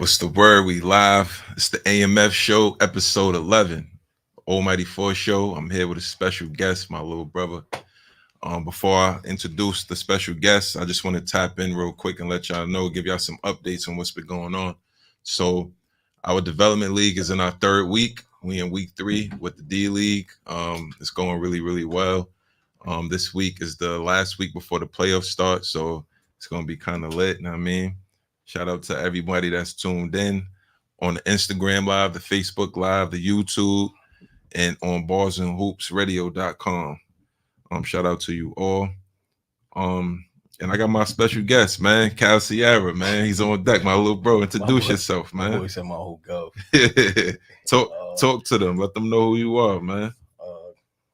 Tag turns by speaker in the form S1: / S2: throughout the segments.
S1: What's the word? We live. It's the Amf Show, episode 11. Almighty 4 Show. I'm here with a special guest, my little brother. Before I introduce the special guest, I just want to tap in real quick and let y'all know, give y'all some updates on what's been going on. So, our development league is in our third week. We in week 3 with the D League. It's going really, really well. This week is the last week before the playoffs start, so it's gonna be kind of lit. You know what I mean? Shout out to everybody that's tuned in on the Instagram Live, the Facebook Live, the YouTube, and on barsandhoopsradio.com. Shout out to you all. And I got my special guest, man, Cal Sierra, man. He's on deck, my little bro. Introduce yourself, man.
S2: My boy said my whole go.
S1: Talk to them. Let them know who you are, man.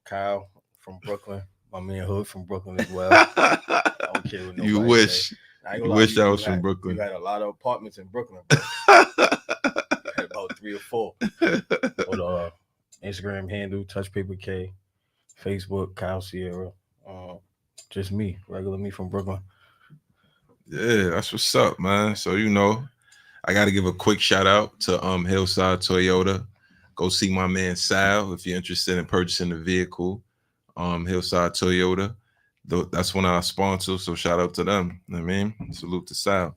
S2: Kyle from Brooklyn. My man Hood from Brooklyn as well. I don't care what nobody
S1: You wish.
S2: Say.
S1: You wish I was from Brooklyn.
S2: You had a lot of apartments in Brooklyn, bro. You had about 3 or 4. On Instagram handle, Touch Paper K, Facebook, Kyle Sierra. Just me, regular me from Brooklyn.
S1: Yeah, that's what's up, man. So I got to give a quick shout out to Hillside Toyota. Go see my man Sal if you're interested in purchasing the vehicle. Hillside Toyota. That's one of our sponsors, so shout out to them. You know what I mean? Salute to Sal.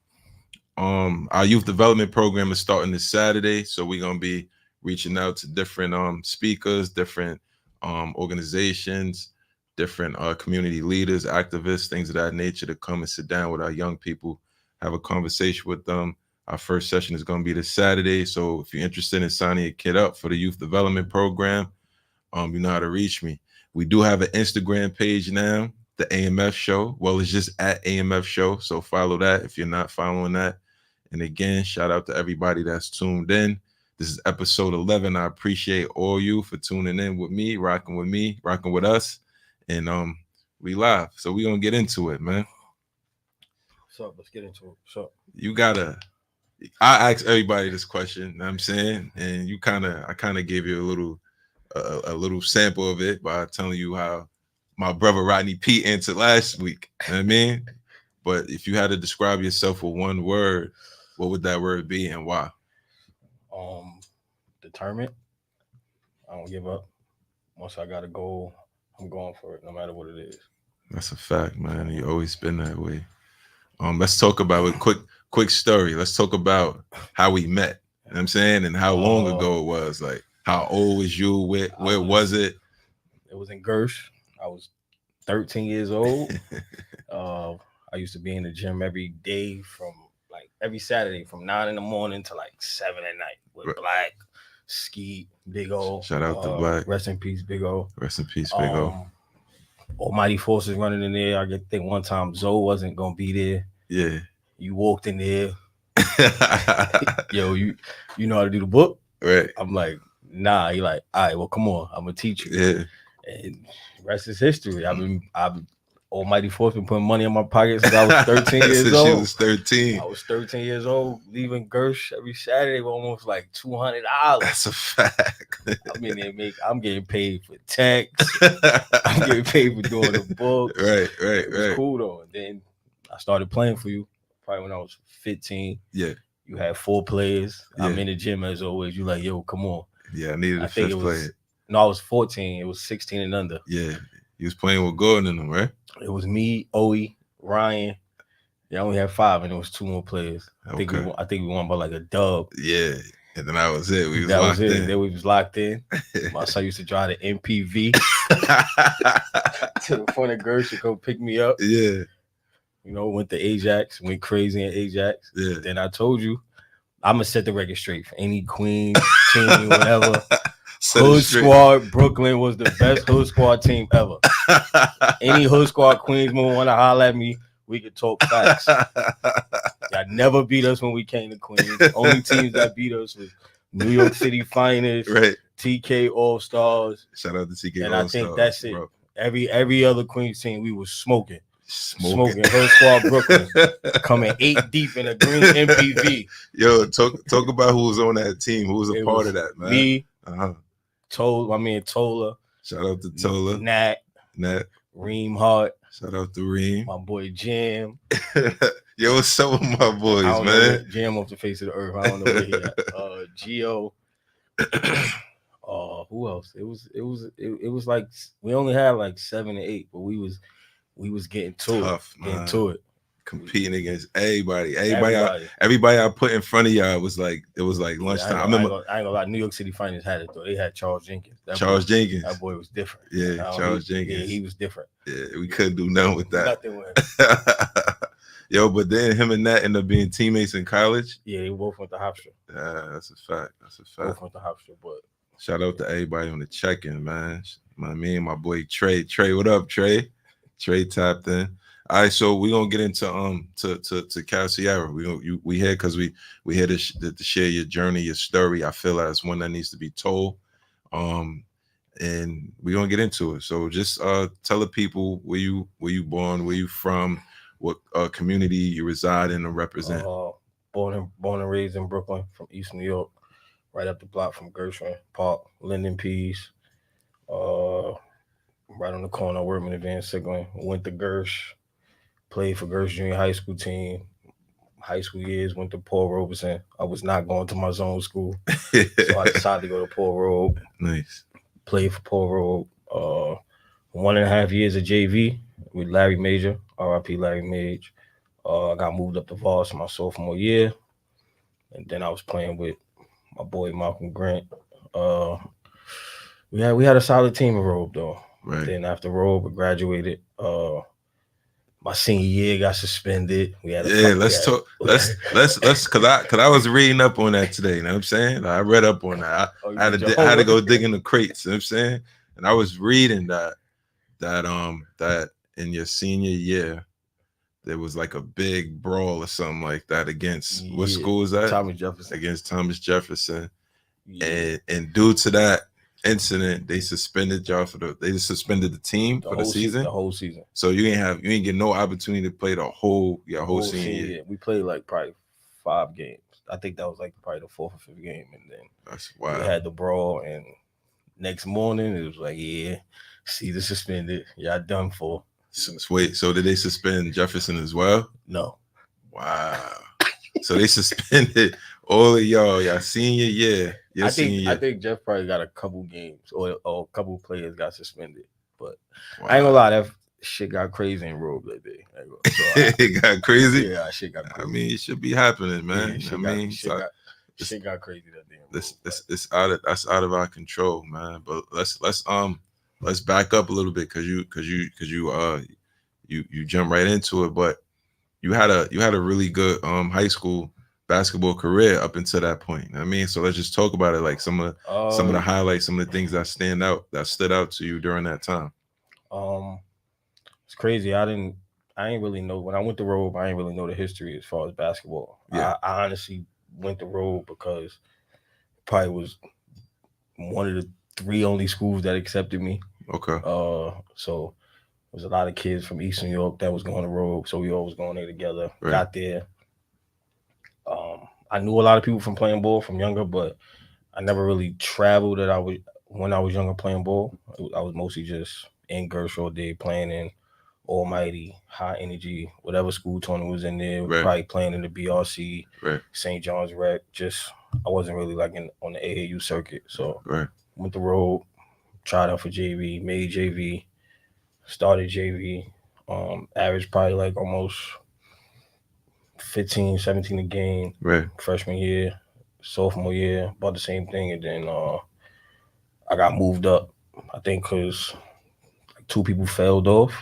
S1: Our youth development program is starting this Saturday, so we're gonna be reaching out to different speakers, different organizations, different community leaders, activists, things of that nature to come and sit down with our young people, have a conversation with them. Our first session is gonna be this Saturday, so if you're interested in signing a kid up for the youth development program, you know how to reach me. We do have an Instagram page now, the Amf Show. Well, it's just at Amf Show, so follow that if you're not following that. And again, shout out to everybody that's tuned in. This is episode 11. I appreciate all you for tuning in with me, rocking with us, and we live. So we're gonna get into it, man.
S2: So let's get into it. So
S1: I ask everybody this question, you know what I'm saying, and I kind of gave you a little sample of it by telling you how my brother Rodney P answered last week. You know what I mean? But if you had to describe yourself with one word, what would that word be and why?
S2: Determined. I don't give up. Once I got a goal, I'm going for it, no matter what it is.
S1: That's a fact, man. You always been that way. Let's talk about a quick story. Let's talk about how we met. You know what I'm saying? And how long ago it was. Like, how old was you? Where was it?
S2: It was in Gersh. I was 13 years old. I used to be in the gym every day every Saturday from 9 in the morning to 7 at night with Black, Skeet, Big O.
S1: Shout out to Black.
S2: Rest in peace, Big O.
S1: Rest in peace, Big O.
S2: Almighty Forces running in there. I think one time Zoe wasn't going to be there.
S1: Yeah.
S2: You walked in there. Yo, you know how to do the book?
S1: Right.
S2: I'm like, nah. He like, all right, well, come on. I'm going to teach you.
S1: Yeah.
S2: And rest is history. I've Almighty Force been putting money in my pocket since I was 13 years old.
S1: She was 13.
S2: I was 13 years old, leaving Gersh every Saturday with almost $200.
S1: That's a fact.
S2: I'm getting paid for text. I'm getting paid for doing the book.
S1: Right.
S2: It was cool though. And then I started playing for you probably when I was 15.
S1: Yeah.
S2: You had 4 players.
S1: Yeah.
S2: I'm in the gym as always. You like, yo, come on.
S1: Yeah, I needed a 5th player.
S2: No, I was 14. It was 16 and under.
S1: Yeah. You was playing with Gordon in them, right?
S2: It was me, Owie, Ryan. Yeah, I only had 5, and it was 2 more players. I think we won by a dub.
S1: Yeah, and then that was it. We was
S2: locked
S1: locked in.
S2: Then we was locked in. My son used to drive the MPV to the front of Gersh to go pick me up.
S1: Yeah.
S2: Went to Ajax, went crazy in Ajax.
S1: Yeah.
S2: Then I told you, I'm going to set the record straight for any queen, team, whatever. Hood Squad Brooklyn was the best Hood Squad team ever. Any Hood Squad Queens want to holler at me, we could talk facts. Y'all never beat us when we came to Queens. The only teams that beat us was New York City Finest,
S1: right?
S2: TK All Stars.
S1: Shout out to TK
S2: and
S1: All
S2: Stars. And I think that's it.
S1: Bro.
S2: Every other Queens team, we was smoking. Hood Squad Brooklyn coming 8 deep in a green MPV.
S1: Yo, talk about who was on that team. Who was a part of that, man?
S2: Me. My man Tola.
S1: Shout out to Tola.
S2: Nat. Reem Hart.
S1: Shout out to Reem.
S2: My boy Jam.
S1: Yo, what's up with my boys,
S2: I don't know
S1: man?
S2: where, Jam off the face of the earth. I don't know where he at. Gio. Who else? It was like we only had like 7 or 8, but we was getting to
S1: Tough,
S2: it, getting
S1: man.
S2: to it,
S1: competing against everybody. Everybody I put in front of y'all was like it was like lunchtime.
S2: I ain't gonna lie. New York City Finest had it though. They had Charles Jenkins.
S1: Jenkins.
S2: That boy was different.
S1: Yeah, Charles Jenkins.
S2: Yeah, he was different.
S1: Yeah, we couldn't do nothing with that.
S2: Nothing with him.
S1: Yo, but then him and that ended up being teammates in college.
S2: Yeah, they both went to Hofstra.
S1: Yeah, that's a fact.
S2: Both went to Hofstra, but
S1: shout out to everybody on the check-in, man. Me and my boy Trey. Trey, what up, Trey? Trey tapped in. All right, so we're gonna get into to Cal Sierra. We here because we here to share your journey, your story. I feel like it's one that needs to be told. And we're gonna get into it. So just tell the people where you born, where you from, what community you reside in and represent.
S2: Born and raised in Brooklyn, from East New York, right up the block from Gershwin Park, Linden Peace. Right on the corner, Workman and Van Sickling. Went to Gersh, played for Gersh Junior High School team. High school years, went to Paul Robeson. I was not going to my zone school, so I decided to go to Paul Robe.
S1: Nice.
S2: Played for Paul Robe. 1.5 years of JV with Larry Major, RIP Larry Mage. I got moved up to Voss my sophomore year, and then I was playing with my boy Malcolm Grant. We had a solid team in Robe though.
S1: Right.
S2: Then after Robe, I graduated. My senior year got suspended.
S1: Let's talk. Let's cause I was reading up on that today. You know what I'm saying? I read up on that. I had to go dig in the crates. You know what I'm saying? And I was reading that in your senior year there was like a big brawl or something like that against what school is that?
S2: Thomas Jefferson.
S1: Against Thomas Jefferson.
S2: Yeah.
S1: And due to that incident, they suspended y'all they just suspended the team for the season.
S2: The whole season.
S1: So you ain't get no opportunity to play the whole senior year.
S2: We played like probably 5 games. I think that was like probably the 4th or 5th game, and then
S1: that's wild.
S2: We had the brawl, and next morning it was like, season suspended. Y'all done for.
S1: So did they suspend Jefferson as well?
S2: No.
S1: Wow. So they suspended all of y'all senior year.
S2: I think Jeff probably got a couple games or a couple players got suspended. But I ain't gonna lie, that shit got crazy in Rogue that day.
S1: It got crazy?
S2: Yeah, shit got crazy.
S1: I mean, it should be happening, man.
S2: Shit got crazy that day.
S1: It's out of our control, man. But let's back up a little bit because you jump right into it. But you had a really good high school basketball career up until that point. I mean, so let's just talk about it, like some of the highlights, some of the things that stood out to you during that time.
S2: It's crazy. I didn't really know when I went to Robe. I didn't really know the history as far as basketball.
S1: Yeah.
S2: I honestly went to Robe because it probably was one of the 3 only schools that accepted me.
S1: Okay.
S2: So there was a lot of kids from East New York that was going to Robe, so we all was going there together.
S1: Right.
S2: Got there. I knew a lot of people from playing ball from younger, but I never really traveled when I was younger playing ball. I was mostly just in Gersh all day playing in Almighty, High Energy, whatever school tournament was in there.
S1: Right.
S2: Probably playing in the BRC,
S1: right.
S2: St. John's Rec. I wasn't really like on the AAU circuit. So
S1: right.
S2: Went the road, tried out for JV, made JV, started JV. Averaged probably like almost 15, 17 a game.
S1: Right.
S2: Freshman year, sophomore year, about the same thing. And then I got moved up, I think because 2 people failed off.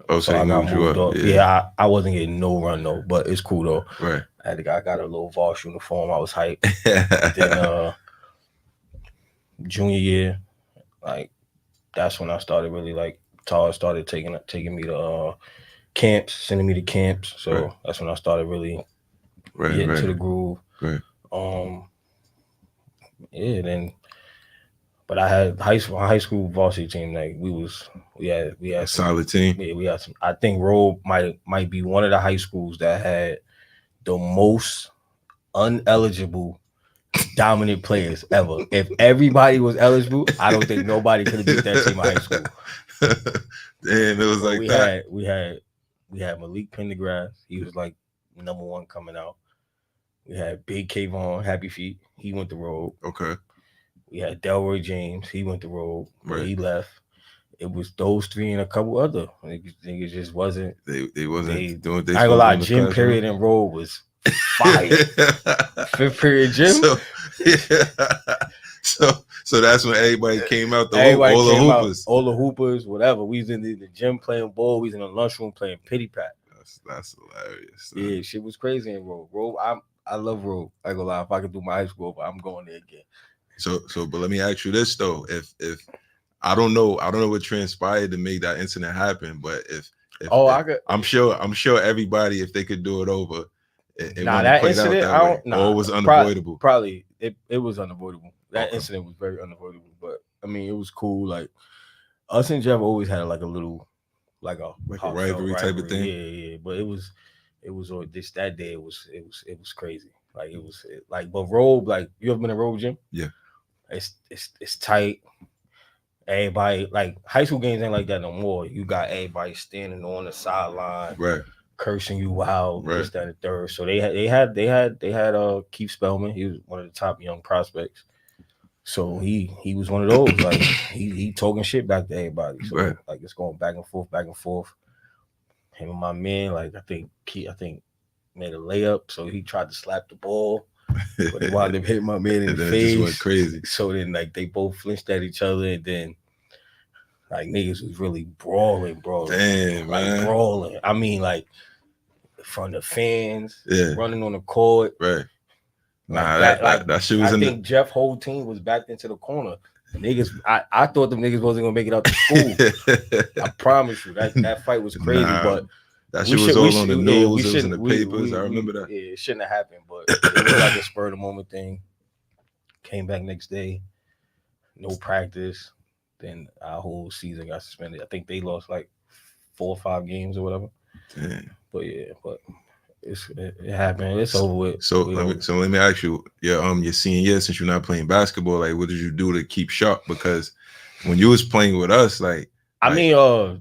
S1: Oh, so I got moved up.
S2: Yeah, I wasn't getting no run though, but it's cool though.
S1: Right.
S2: I got a little Voss uniform. I was hyped. Then junior year, like that's when I started really like Tar started taking me to camps, sending me to camps. So
S1: right.
S2: That's when I started really getting to the groove.
S1: Right.
S2: Yeah, then but I had high school varsity team. Like we had
S1: a solid team.
S2: Yeah, we had some. I think Robe might be one of the high schools that had the most uneligible dominant players ever. If everybody was eligible, I don't think nobody could have beat that team in high school.
S1: Damn, it was like that.
S2: We had Malik Pendergrass. He was like #1 coming out. We had Big Kayvon, Happy Feet. He went the road.
S1: Okay.
S2: We had Delroy James. He went the road, but
S1: Right.
S2: he left. It was those three and a couple other niggas just wasn't.
S1: They wasn't doing what they
S2: I ain't gonna lie.
S1: in the
S2: Gym
S1: classroom.
S2: period and roll was fire. 5th period gym.
S1: So, so that's when everybody came out.
S2: Everybody
S1: all
S2: came
S1: the
S2: out,
S1: hoopers,
S2: all the hoopers, whatever. We was in the gym playing ball. We was in the lunchroom playing pity pat.
S1: That's hilarious.
S2: Yeah, shit was crazy in roll. I love roll. I ain't gonna lie. If I could do my high school, but I'm going there again.
S1: So, but let me ask you this though: if I don't know what transpired to make that incident happen, but if I'm sure everybody, if they could do it over, it
S2: that incident,
S1: or it was unavoidable.
S2: Probably it was unavoidable. That
S1: Okay.
S2: incident was very unavoidable, but I mean, it was cool. Like us and Jeff always had like a little, like a
S1: rivalry type of thing.
S2: Yeah. But it was this that day. It was crazy. Like it was like, but Robe, like you ever been to Robe gym?
S1: Yeah.
S2: It's tight. Everybody, like high school games ain't like that no more. You got everybody standing on the sideline,
S1: right,
S2: cursing you out,
S1: right.
S2: This, that, and the third. So they had Keith Spellman. He was one of the top young prospects. So he was one of those. Like he talking shit back to everybody. So
S1: right.
S2: like it's going back and forth. Him and my man, like I think made a layup. So he tried to slap the ball. But he wound up hitting my man in the face.
S1: Just went crazy.
S2: So then, like, they both flinched at each other, and then, like, niggas was really brawling.
S1: Damn,
S2: like,
S1: man.
S2: Brawling. I mean, like, from the fans,
S1: yeah,
S2: running on the court.
S1: Right.
S2: Nah,
S1: that shit was
S2: I think Jeff's whole team was backed into the corner. Niggas, I thought them niggas wasn't gonna make it out to school. I promise you, that fight was crazy, but.
S1: That shit was all on the news, it was in the papers. I remember that.
S2: Yeah, it shouldn't have happened, but it was like a spur of the moment thing. Came back next day, no practice. Then our whole season got suspended. I think they lost like 4 or 5 games or whatever.
S1: Damn.
S2: But it happened. It's over with.
S1: So let me ask you, your senior year, since you're not playing basketball, like what did you do to keep sharp? Because when you was playing with us, like you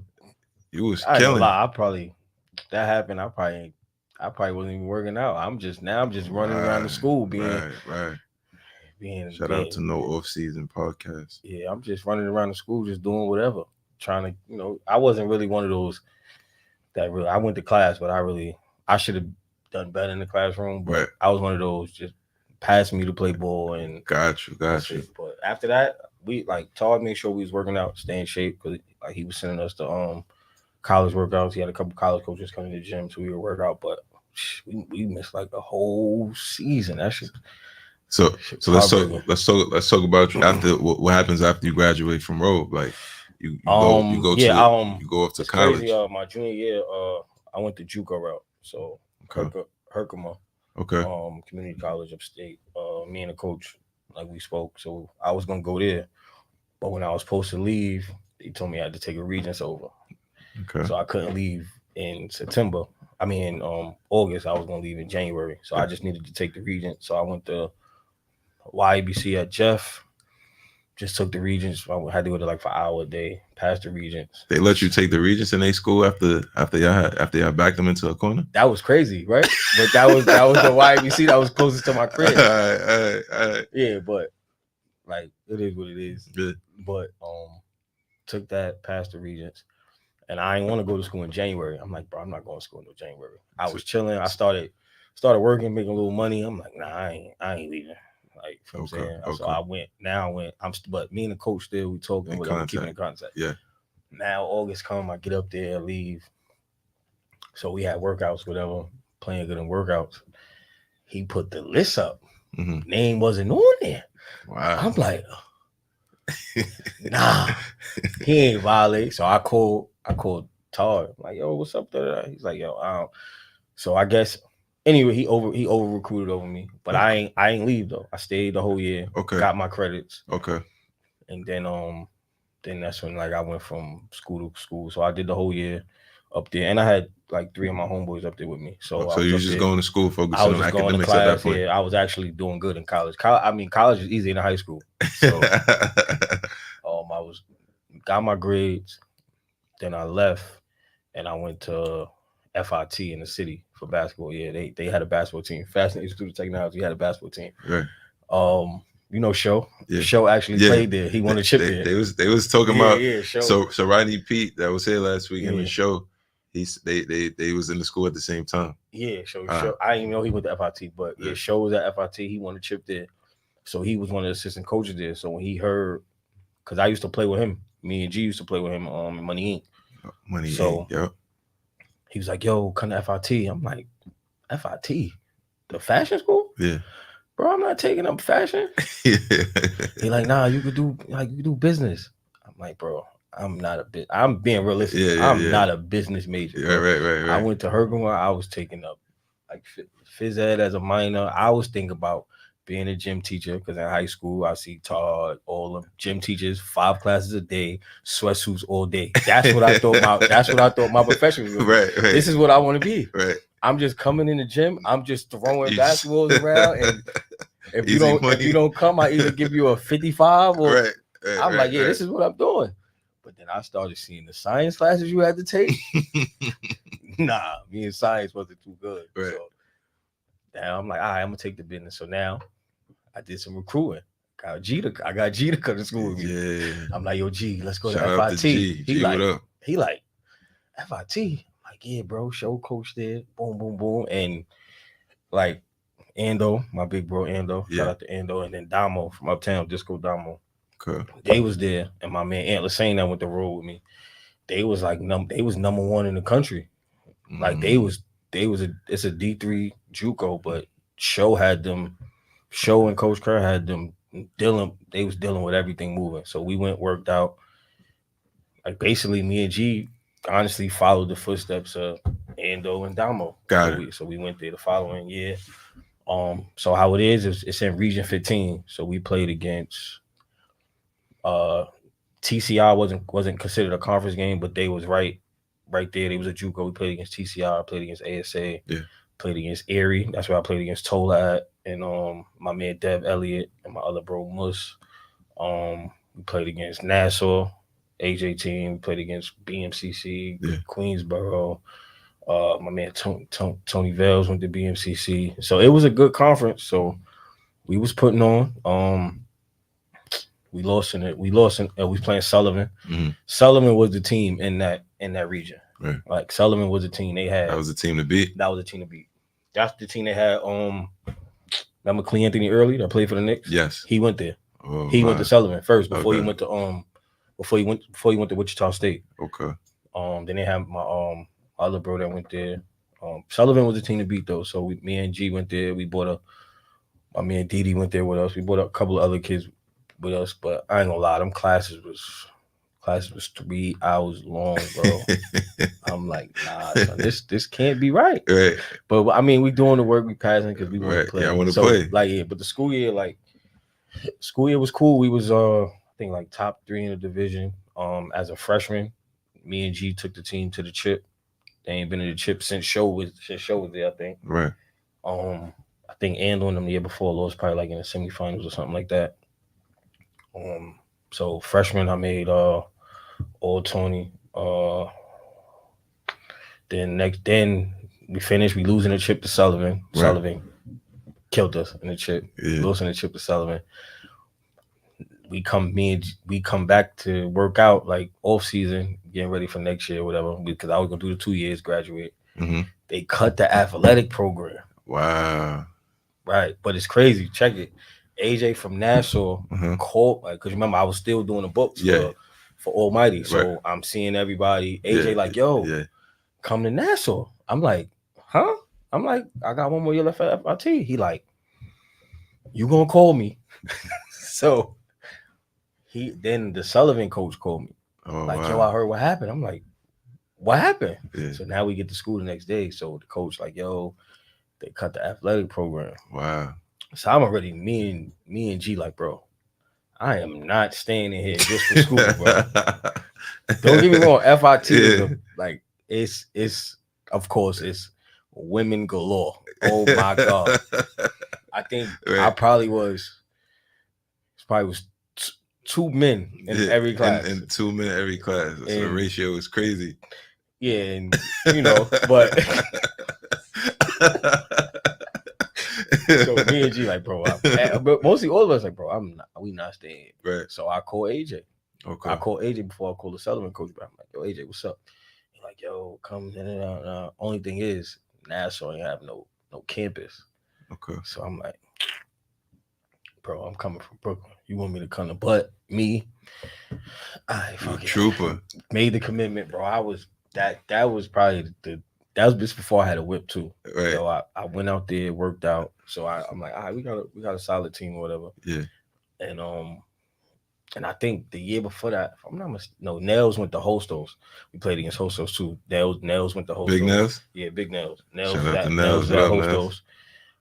S1: was killing.
S2: That happened. I probably wasn't even working out. I'm just running around the school being
S1: Shout out to No Off Season Podcast.
S2: Yeah, I'm just running around the school, just doing whatever, trying to, I wasn't really one of those that really. I went to class, but I should have done better in the classroom. But I was one of those just pass me to play ball and
S1: got you.
S2: But after that, we Todd made sure we was working out, staying in shape because he was sending us to college workouts. He had a couple college coaches coming to the gym, so we would work out. But we missed like the whole season. That shit.
S1: So let's talk about you after what happens after you graduate from Robe. Like you go off to college.
S2: Crazy, my junior year, I went the JUCO route. So Herkimer.
S1: Okay.
S2: Community college upstate. Me and the coach, like we spoke. So I was gonna go there, but when I was supposed to leave, they told me I had to take a Regents over.
S1: Okay.
S2: So I couldn't leave in September. I mean, August. I was gonna leave in January. So I just needed to take the Regents. So I went to YABC at Jeff. Just took the Regents. I had to go to like for an hour a day. Past the Regents.
S1: They let you take the Regents in their school after y'all backed them into a corner.
S2: That was crazy, right? But that was the YABC that was closest to my crib.
S1: All right.
S2: Yeah, but like it is what it is.
S1: Good.
S2: But took that past the Regents. And I didn't want to go to school in January. I'm like, bro, I'm not going to school until January. I was chilling. I started working, making a little money. I'm like, nah, I ain't leaving. Like, you know what I'm saying?
S1: Okay.
S2: So I went. But me and the coach still, we talking, whatever, keeping in contact.
S1: Yeah.
S2: Now August come, I get up there, leave. So we had workouts, whatever, playing good in workouts. He put the list up.
S1: Mm-hmm.
S2: Name wasn't on there.
S1: Wow.
S2: I'm like, nah, he ain't violate. So I called Todd. I'm like, yo, what's up there? He's like, yo, so I guess anyway, he over recruited over me. But I ain't leave though. I stayed the whole year.
S1: Okay.
S2: Got my credits.
S1: Okay.
S2: And then that's when I went from school to school. So I did the whole year up there. And I had like 3 of my homeboys up there with me. So
S1: you were just going to school, focusing on academics
S2: class,
S1: at that point.
S2: Yeah, I was actually doing good in college. College is easier than high school. So I got my grades. Then I left and I went to FIT in the city for basketball. Yeah, they had a basketball team. Fascinating Institute of Technology had a basketball team.
S1: Right.
S2: You know, Show.
S1: Yeah.
S2: Show actually played there. He won a chip there.
S1: They was talking about
S2: Show.
S1: So Rodney Pete that was here last week in
S2: Yeah.
S1: the show. They was in the school at the same time.
S2: Yeah, Show. I didn't even know he went to FIT, but Show was at FIT. He won a chip there. So he was one of the assistant coaches there. So when he heard, because I used to play with him, me and G used to play with him in Money Inc.
S1: Money Inc. Yep.
S2: He was like, "Yo, come to FIT." I'm like, "FIT, the fashion school?"
S1: Yeah.
S2: Bro, I'm not taking up fashion. He like, "Nah, you could do business." I'm like, "Bro, I'm not a bit. I'm being realistic. I'm not a business major.
S1: Right.
S2: I went to Herkimer. I was taking up like phys ed as a minor. I was thinking about being a gym teacher because in high school I see Todd, all the gym teachers, 5 classes a day, sweatsuits all day. That's what I thought. That's what I thought my profession was.
S1: Right.
S2: This is what I want to be.
S1: Right.
S2: I'm just coming in the gym. I'm just throwing basketballs around, and if you don't come, I either give you a 55 or I'm like, this is what I'm doing. But then I started seeing the science classes you had to take. Nah, me and science wasn't too good.
S1: Right.
S2: So now I'm like, all right, I'm gonna take the business. So now I did some recruiting. I got G to come to school with me. Yeah. I'm like, yo, G, let's go to FIT. He like, FIT. I'm like, yeah, bro, show coach there. Boom, boom, boom. And like Ando, my big bro Ando. Shout out to Ando. And then Damo from Uptown, Disco Damo.
S1: Okay.
S2: They was there. And my man Ant Lassane that went to roll with me. They was like they was number 1 in the country. Like it's a D3 JUCO, but Show and Coach Kerr had them they was dealing with everything moving. So we worked out. Like basically me and G honestly followed the footsteps of Ando and Damo. So we went there the following year. So how it is it's in Region 15. So we played against TCI wasn't considered a conference game, but they was right there. They was a JUCO. We played against TCI, played against ASA, played against Erie. That's where I played against Tola at, and my man Dev Elliott and my other bro Mus. We played against Nassau, AJ team. We played against BMCC, Queensboro. My man Tony Vales went to BMCC. So it was a good conference. So we was putting on. We lost in it. We was playing Sullivan. Mm-hmm. Sullivan was the team in that region. Right. Like Sullivan was the team they had.
S1: That was the team to beat.
S2: That's the team they had. Remember Clee Anthony Early that played for the Knicks?
S1: Yes.
S2: He went there. He went to Sullivan first before he went to before he went to Wichita State.
S1: Okay.
S2: Then they had my other bro that went there. Sullivan was the team to beat though. So me and G went there. We bought my man Didi went there with us. We bought a couple of other kids with us, but I ain't gonna lie, them classes was 3 hours long, bro. I'm like, nah, son, this can't be right.
S1: Right.
S2: But I mean, we doing the work, we passing because we want to play.
S1: Yeah, I want to play.
S2: Like, but the school year was cool. We was I think like top 3 in the division. As a freshman, me and G took the team to the chip. They ain't been in the chip since show was there, I think.
S1: Right.
S2: I think Ando and them the year before lost probably like in the semifinals or something like that. So freshman I made all Tony. Then we finished. We losing the chip to Sullivan. Right. Sullivan killed us in the chip. Yeah. Losing the chip to Sullivan. We come back to work out like off season, getting ready for next year, or whatever. Because I was gonna do the 2 years, graduate. Mm-hmm. They cut the athletic program.
S1: Wow.
S2: Right, but it's crazy. Check it. AJ from Nassau called, because remember I was still doing the books for Almighty. So I'm seeing everybody. AJ yo, come to Nassau. I'm like, huh? I'm like, I got 1 more year left at FIT. He like, you gonna call me? So then the Sullivan coach called me. Yo, I heard what happened. I'm like, what happened? Yeah. So now we get to school the next day. So the coach like, yo, they cut the athletic program.
S1: Wow. So
S2: I'm already me and G like, bro, I am not staying in here just for school, bro. Don't get me wrong, FIT is like it's of course it's women galore. Oh my god. I think I probably was 2 men in every class.
S1: And 2 men in every class. So the ratio is crazy.
S2: Yeah, and but So me and G like, bro, but mostly all of us like, bro, we not staying.
S1: Right.
S2: So I call AJ.
S1: Okay.
S2: I called AJ before I called the Sullivan coach. But I'm like, yo, AJ, what's up? He's like, yo, come in and out. Only thing is, Nassau ain't have no campus.
S1: Okay.
S2: So I'm like, bro, I'm coming from Brooklyn. You want me to come to but me? I fucking
S1: trooper.
S2: Made the commitment, bro. I was that was probably that was just before I had a whip too.
S1: Right.
S2: So I went out there, worked out. So I'm like, all right, we got a solid team or whatever.
S1: Yeah.
S2: And I think the year before that, if I'm not mistaken, no, Nails went to Hostos. We played against Hostos too. Nails went to Hostos.
S1: Big Nails?
S2: Yeah, Big Nails. Nails
S1: Shout
S2: was
S1: out
S2: at
S1: to Nails.
S2: Nails was at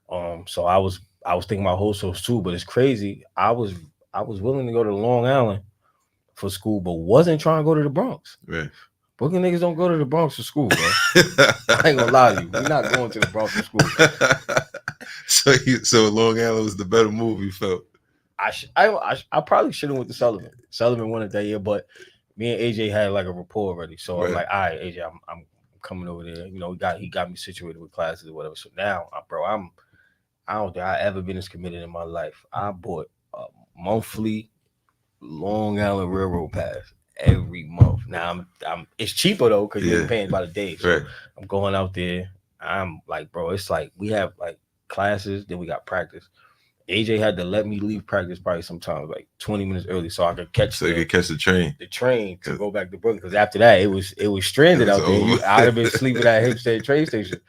S2: Hostos. So I was thinking about Hostos too, but it's crazy. I was willing to go to Long Island for school, but wasn't trying to go to the Bronx.
S1: Right.
S2: Brooklyn niggas don't go to the Bronx for school, bro. I ain't gonna lie to you. We're not going to the Bronx for school.
S1: So Long Island was the better move, you felt?
S2: I probably should have went to Sullivan. Sullivan won it that year, but me and AJ had like a rapport already. So I'm like, all right, AJ, I'm coming over there. You know, he got me situated with classes or whatever. So now, bro, I don't think I ever been as committed in my life. I bought a monthly Long Island Railroad pass every month. Now I'm it's cheaper though because you're paying by the day. So I'm going out there. I'm like, bro, it's like we have like classes, then we got practice. AJ had to let me leave practice probably sometimes like 20 minutes early so I could catch
S1: you could catch the train.
S2: The train to go back to Brooklyn because after that it was stranded out there. I'd have been sleeping at Hempstead train station.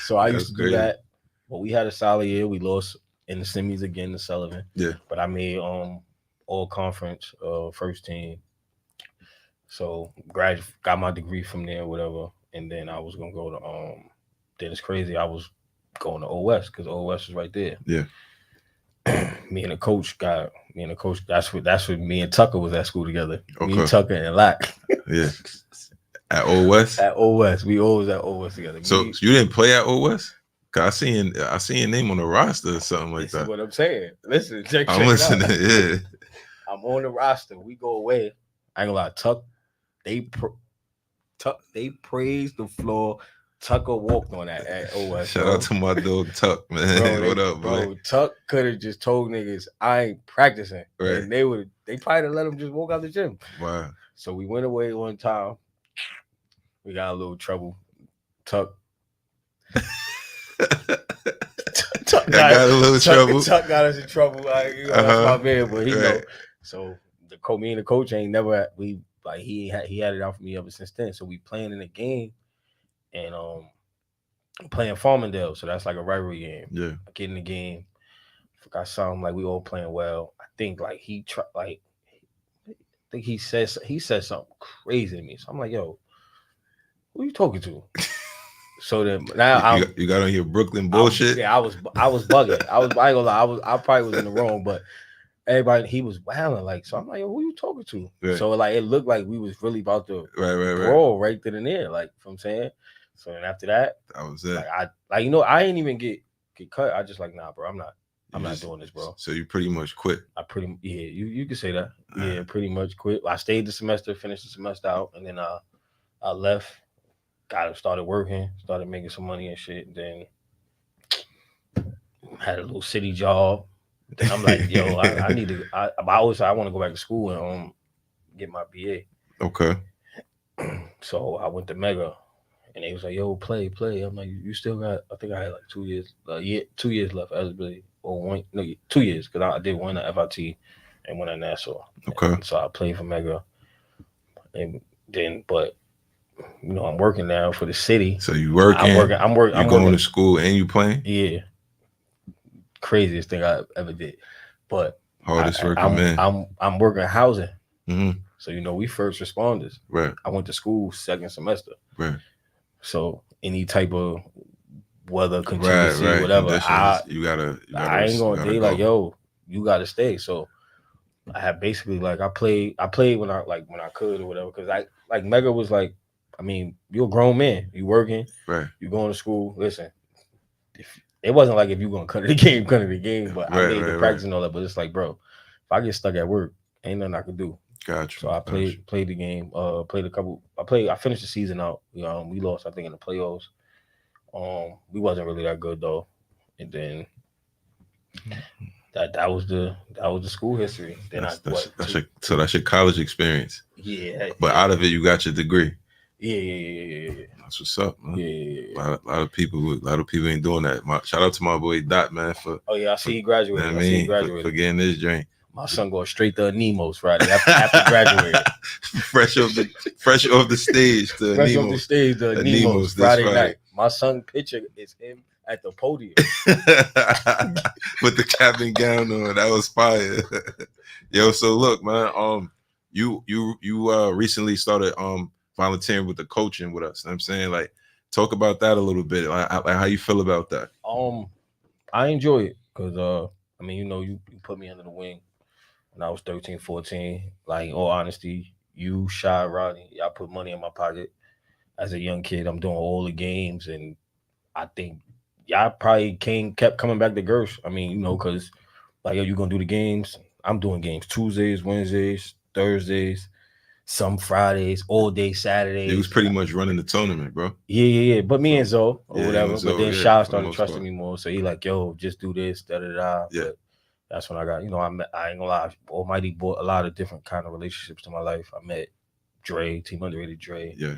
S2: So I used to do that. But we had a solid year. We lost in the semis again to Sullivan.
S1: Yeah.
S2: But I made all conference first team. So got my degree from there, whatever. And then I was gonna go to then it's crazy. I was going to OS because OS is right there.
S1: Yeah.
S2: me and the coach. That's what me and Tucker was at school together.
S1: Okay.
S2: Me and Tucker and Lack.
S1: Yeah. At OS?
S2: At OS. We always at OS together.
S1: So you didn't play at OS? Cause I seen your name on the roster or something like that.
S2: What I'm saying. Listen, check
S1: I'm listening. Yeah.
S2: I'm on the roster. We go away. I ain't gonna lie. Tuck, they praised the floor. Tucker walked on that at OS.
S1: Shout out to my dog Tuck, man.
S2: Bro,
S1: what up, bro?
S2: Tuck could have just told niggas I ain't practicing.
S1: Right.
S2: And they probably let him just walk out the gym.
S1: Wow.
S2: So we went away one time. We got a little trouble. Tuck got a little trouble. Tuck got us in trouble. Like, that's my man, but he know. So me and the coach ain't never he had it out for me ever since then. So we playing in a game. And playing Farmingdale, so that's like a rivalry game.
S1: Yeah,
S2: I get in the game. I saw him like we all playing well. I think like he said something crazy to me. So I'm like, yo, who are you talking to? So then now
S1: you got on your Brooklyn bullshit.
S2: I was bugging. I ain't gonna lie. I probably was in the wrong, but everybody he was wilding like. So I'm like, yo, who you talking to?
S1: Right.
S2: So like it looked like we was really about to
S1: brawl
S2: right then and there. Like, you know what I'm saying. So then after that
S1: was it.
S2: I I ain't even get cut. I just like, nah, bro, I'm not doing this, bro.
S1: So you pretty much quit.
S2: You could say that. Yeah, pretty much quit. I stayed the semester, finished the semester out, and then I left, started working, started making some money and shit. Then had a little city job. Then I'm like, yo, I need to. I always say I want to go back to school and get my BA.
S1: Okay.
S2: So I went to Mega. And they was like, yo, play. I'm like, you still got, I think I had like 2 years, 2 years left eligibility. Or 2 years, because I did one at FIT and one at Nassau.
S1: Okay.
S2: And so I played for Mega. And then, but, I'm working now for the city.
S1: So you working?
S2: I'm working.
S1: You going to school and you playing?
S2: Yeah. Craziest thing I ever did. But
S1: hardest working man.
S2: I'm working housing.
S1: Mm-hmm.
S2: So, we first responders.
S1: Right.
S2: I went to school second semester.
S1: Right.
S2: So any type of weather contingency, whatever,
S1: you gotta.
S2: I ain't gonna. They like, yo, you gotta stay. So I had basically like I played when I could or whatever. Because I like Mega was like, I mean, you're a grown man. You working,
S1: right? You
S2: going to school. Listen, it wasn't like if you gonna cut to the game. But I made the practice and all that. But it's like, bro, if I get stuck at work, ain't nothing I can do.
S1: Gotcha.
S2: So I played the game. I finished the season out. We lost, I think, in the playoffs. We wasn't really that good though. And then that was the school history. Then
S1: that's your college experience.
S2: Yeah.
S1: But out of it, you got your degree.
S2: Yeah.
S1: That's what's up, man.
S2: Yeah.
S1: A lot of people ain't doing that. Shout out to my boy Dot, man.
S2: I see he graduated.
S1: I see he graduated. For getting this drink.
S2: My son going straight to Nemo's Friday after graduating.
S1: fresh off the stage to
S2: fresh off the stage to Nemo's Friday night. My son's picture is him at the podium
S1: with the cap and gown on. That was fire. Yo, so look, man. You recently started volunteering with the coaching with us. You know what I'm saying, like, talk about that a little bit. Like how you feel about that?
S2: I enjoy it because you put me under the wing when I was 13, 14. Like, in all honesty, you, Shy, Rodney, y'all put money in my pocket as a young kid. I'm doing all the games, and I think y'all probably kept coming back to Gersh. Because like, yo, you gonna do the games? I'm doing games Tuesdays, Wednesdays, Thursdays, some Fridays, all day Saturdays.
S1: It was pretty much running the tournament, bro.
S2: Yeah. But me and Zoe or whatever. But then Shy started trusting me more, so he like, yo, just do this, da.
S1: Yeah.
S2: But that's when I got, I ain't gonna lie, Almighty brought a lot of different kind of relationships to my life. I met Dre, Team Underrated Dre.
S1: Yeah.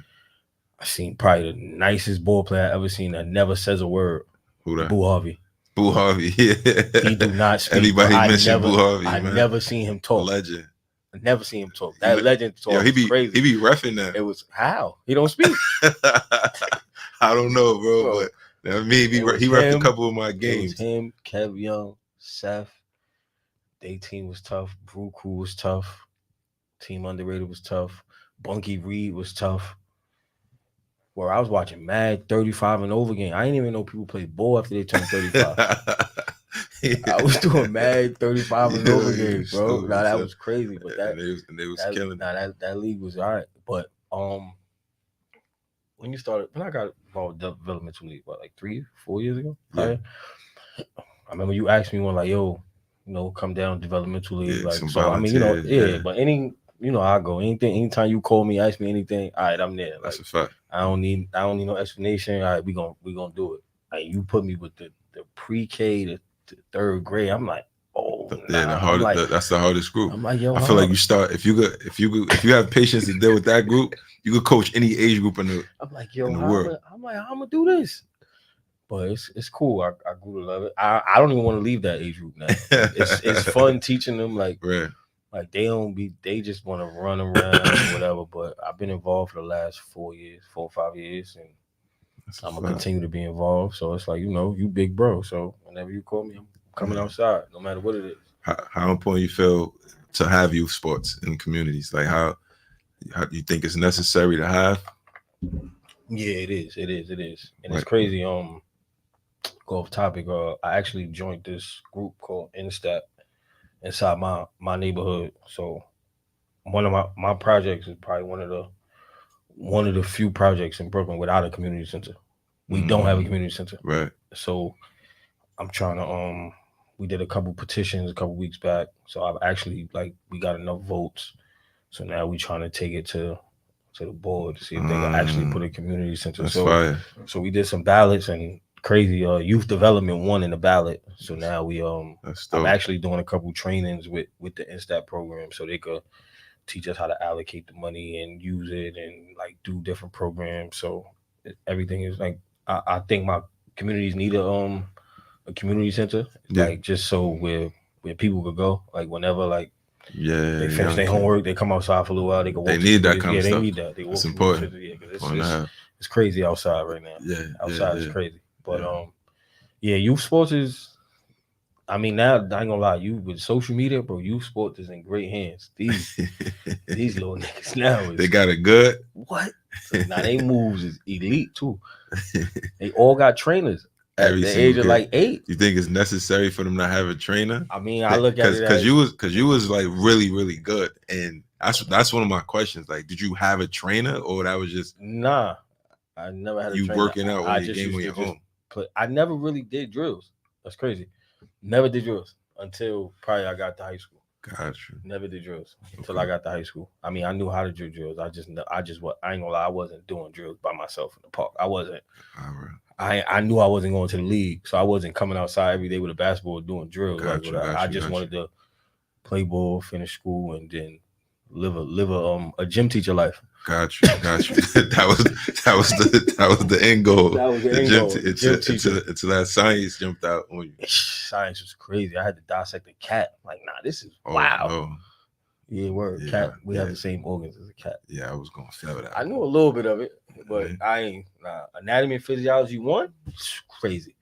S2: I seen probably the nicest ball player I ever seen that never says a word.
S1: Who that?
S2: Boo Harvey.
S1: Boo Harvey, yeah.
S2: He do not speak.
S1: Everybody mentioned Boo Harvey,
S2: I
S1: man.
S2: never seen him talk.
S1: Legend.
S2: I never seen him talk. That legend talk.
S1: He be
S2: crazy.
S1: He be reffing that.
S2: It was how he don't speak.
S1: I don't know, bro. But maybe he reffed a couple of my games.
S2: It was him, Kev Young, Seth. They team was tough. Brew Crew was tough. Team Underrated was tough. Bunky Reed was tough. Where I was watching mad 35 and over game. I didn't even know people played ball after they turned 35. I was doing mad 35 and over games, bro. Now that was crazy, but
S1: they was killing.
S2: That league was all right. But when I got involved with developmental league, like 3-4 years ago?
S1: Yeah.
S2: I remember you asked me one like, yo, come down developmental league.
S1: Yeah,
S2: like, so but I go. Anytime you call me, ask me anything, all right, I'm there. Like,
S1: that's a fact.
S2: I don't need no explanation. All right, we gonna do it. Like, you put me with the pre-K to third grade. I'm like, oh,
S1: that's the hardest group.
S2: I'm like, yo,
S1: I feel like you start if you have patience to deal with that group, you could coach any age group in the world.
S2: I'm gonna do this. But it's cool. I grew to love it. I don't even want to leave that age group now. It's fun teaching them, like,
S1: right.
S2: Like, they just want to run around or whatever. But I've been involved for the last 4 or 5 years, and I'm gonna continue to be involved. So it's like, you big bro. So whenever you call me, I'm coming outside, no matter what it is.
S1: How important you feel to have youth sports in communities? Like, how do you think it's necessary to have?
S2: Yeah, it is, and it's crazy. Go off topic. I actually joined this group called InStep inside my neighborhood. So one of my projects is probably one of the few projects in Brooklyn without a community center. We don't have a community center.
S1: Right.
S2: So I'm trying to we did a couple petitions a couple weeks back. So I've actually, we got enough votes. So now we trying to take it to the board to see if they can actually put a community center.
S1: That's fire.
S2: So we did some ballots, and crazy youth development won in the ballot. So now we I'm actually doing a couple trainings with the InStat program, so they could teach us how to allocate the money and use it and do different programs. So everything is I think my communities need a community center, just so where people could go, whenever they finish their homework, they come outside for a little while, they can walk.
S1: They need that kind of stuff.
S2: They need that.
S1: It's important.
S2: It's crazy outside right now.
S1: Yeah,
S2: outside is crazy. But youth sports is. I mean, now I ain't gonna lie, you with social media, bro. Youth sports is in great hands. These little niggas now,
S1: they got it good.
S2: What? So now they moves is elite too. They all got trainers at the age of 8.
S1: You think it's necessary for them to have a trainer?
S2: I mean, I look at it
S1: because you was really, really good, and that's one of my questions. Like, did you have a trainer, or that was just
S2: nah? I never had a trainer.
S1: You working out when you game on your own.
S2: I never really did drills. That's crazy. Never did drills until probably I got to high school.
S1: Got you.
S2: Never did drills until I got to high school. I mean, I knew how to do drills. I ain't gonna lie, I wasn't doing drills by myself in the park. I wasn't. I knew I wasn't going to the league, so I wasn't coming outside every day with a basketball doing drills. I just wanted to play ball, finish school, and then live a gym teacher life.
S1: Got you. that was the end goal.
S2: That was the end goal.
S1: Until that science jumped out on you.
S2: Science was crazy. I had to dissect a cat. Like, nah, this is wow. No. Yeah, word. Yeah, cat. We have the same organs as a cat.
S1: Yeah, I was gonna fail that.
S2: I knew a little bit of it, but I ain't. Anatomy and physiology 1, crazy.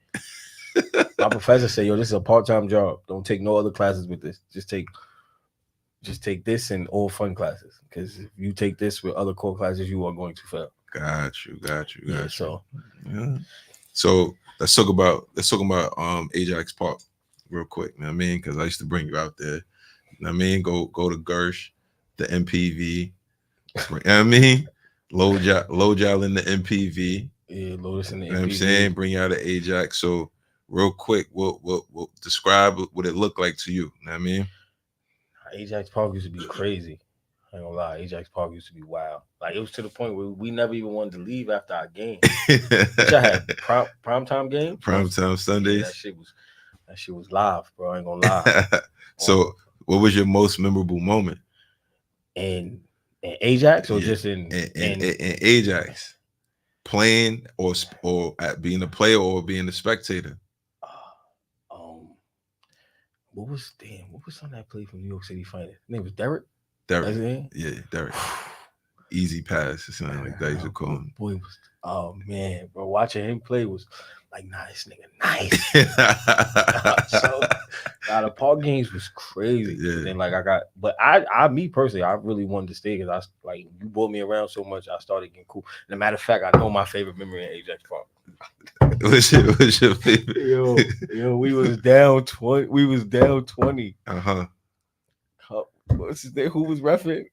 S2: My professor said, "Yo, this is a part-time job. Don't take no other classes with this. Just take this and all fun classes. Because if you take this with other core classes, you are going to fail."
S1: Got you. So let's talk about Ajax Park real quick. You know what I mean? Because I used to bring you out there. You know what I mean? Go to Gersh, the MPV. You know what I mean? Load y'all in the MPV.
S2: Yeah, load us in the MPV.
S1: You know what I'm saying? Bring y'all to Ajax. So real quick, we'll describe what it looked like to you. You know what I mean?
S2: Ajax Park used to be crazy. I ain't gonna lie, Ajax Park used to be wild. Like, it was to the point where we never even wanted to leave after our game. Which I had primetime game.
S1: Primetime Sundays.
S2: Yeah, that shit was live, bro. I ain't gonna lie.
S1: So, what was your most memorable moment?
S2: In Ajax or just in
S1: Ajax? Playing or at being a player or being a spectator?
S2: What was something that played for New York City Finest? His name was Derek.
S1: Yeah, Derek. Easy pass or something like that. You should call him.
S2: Boy, oh man, bro, watching him play was like, nah, this nigga nice. So, the park games was crazy. Yeah. And then me personally, I really wanted to stay because you brought me around so much. I started getting cool. And a matter of fact, I know my favorite memory in Ajax Park.
S1: What's your favorite?
S2: Yo, we was down 20.
S1: Uh-huh.
S2: What's his name? Who was reffing?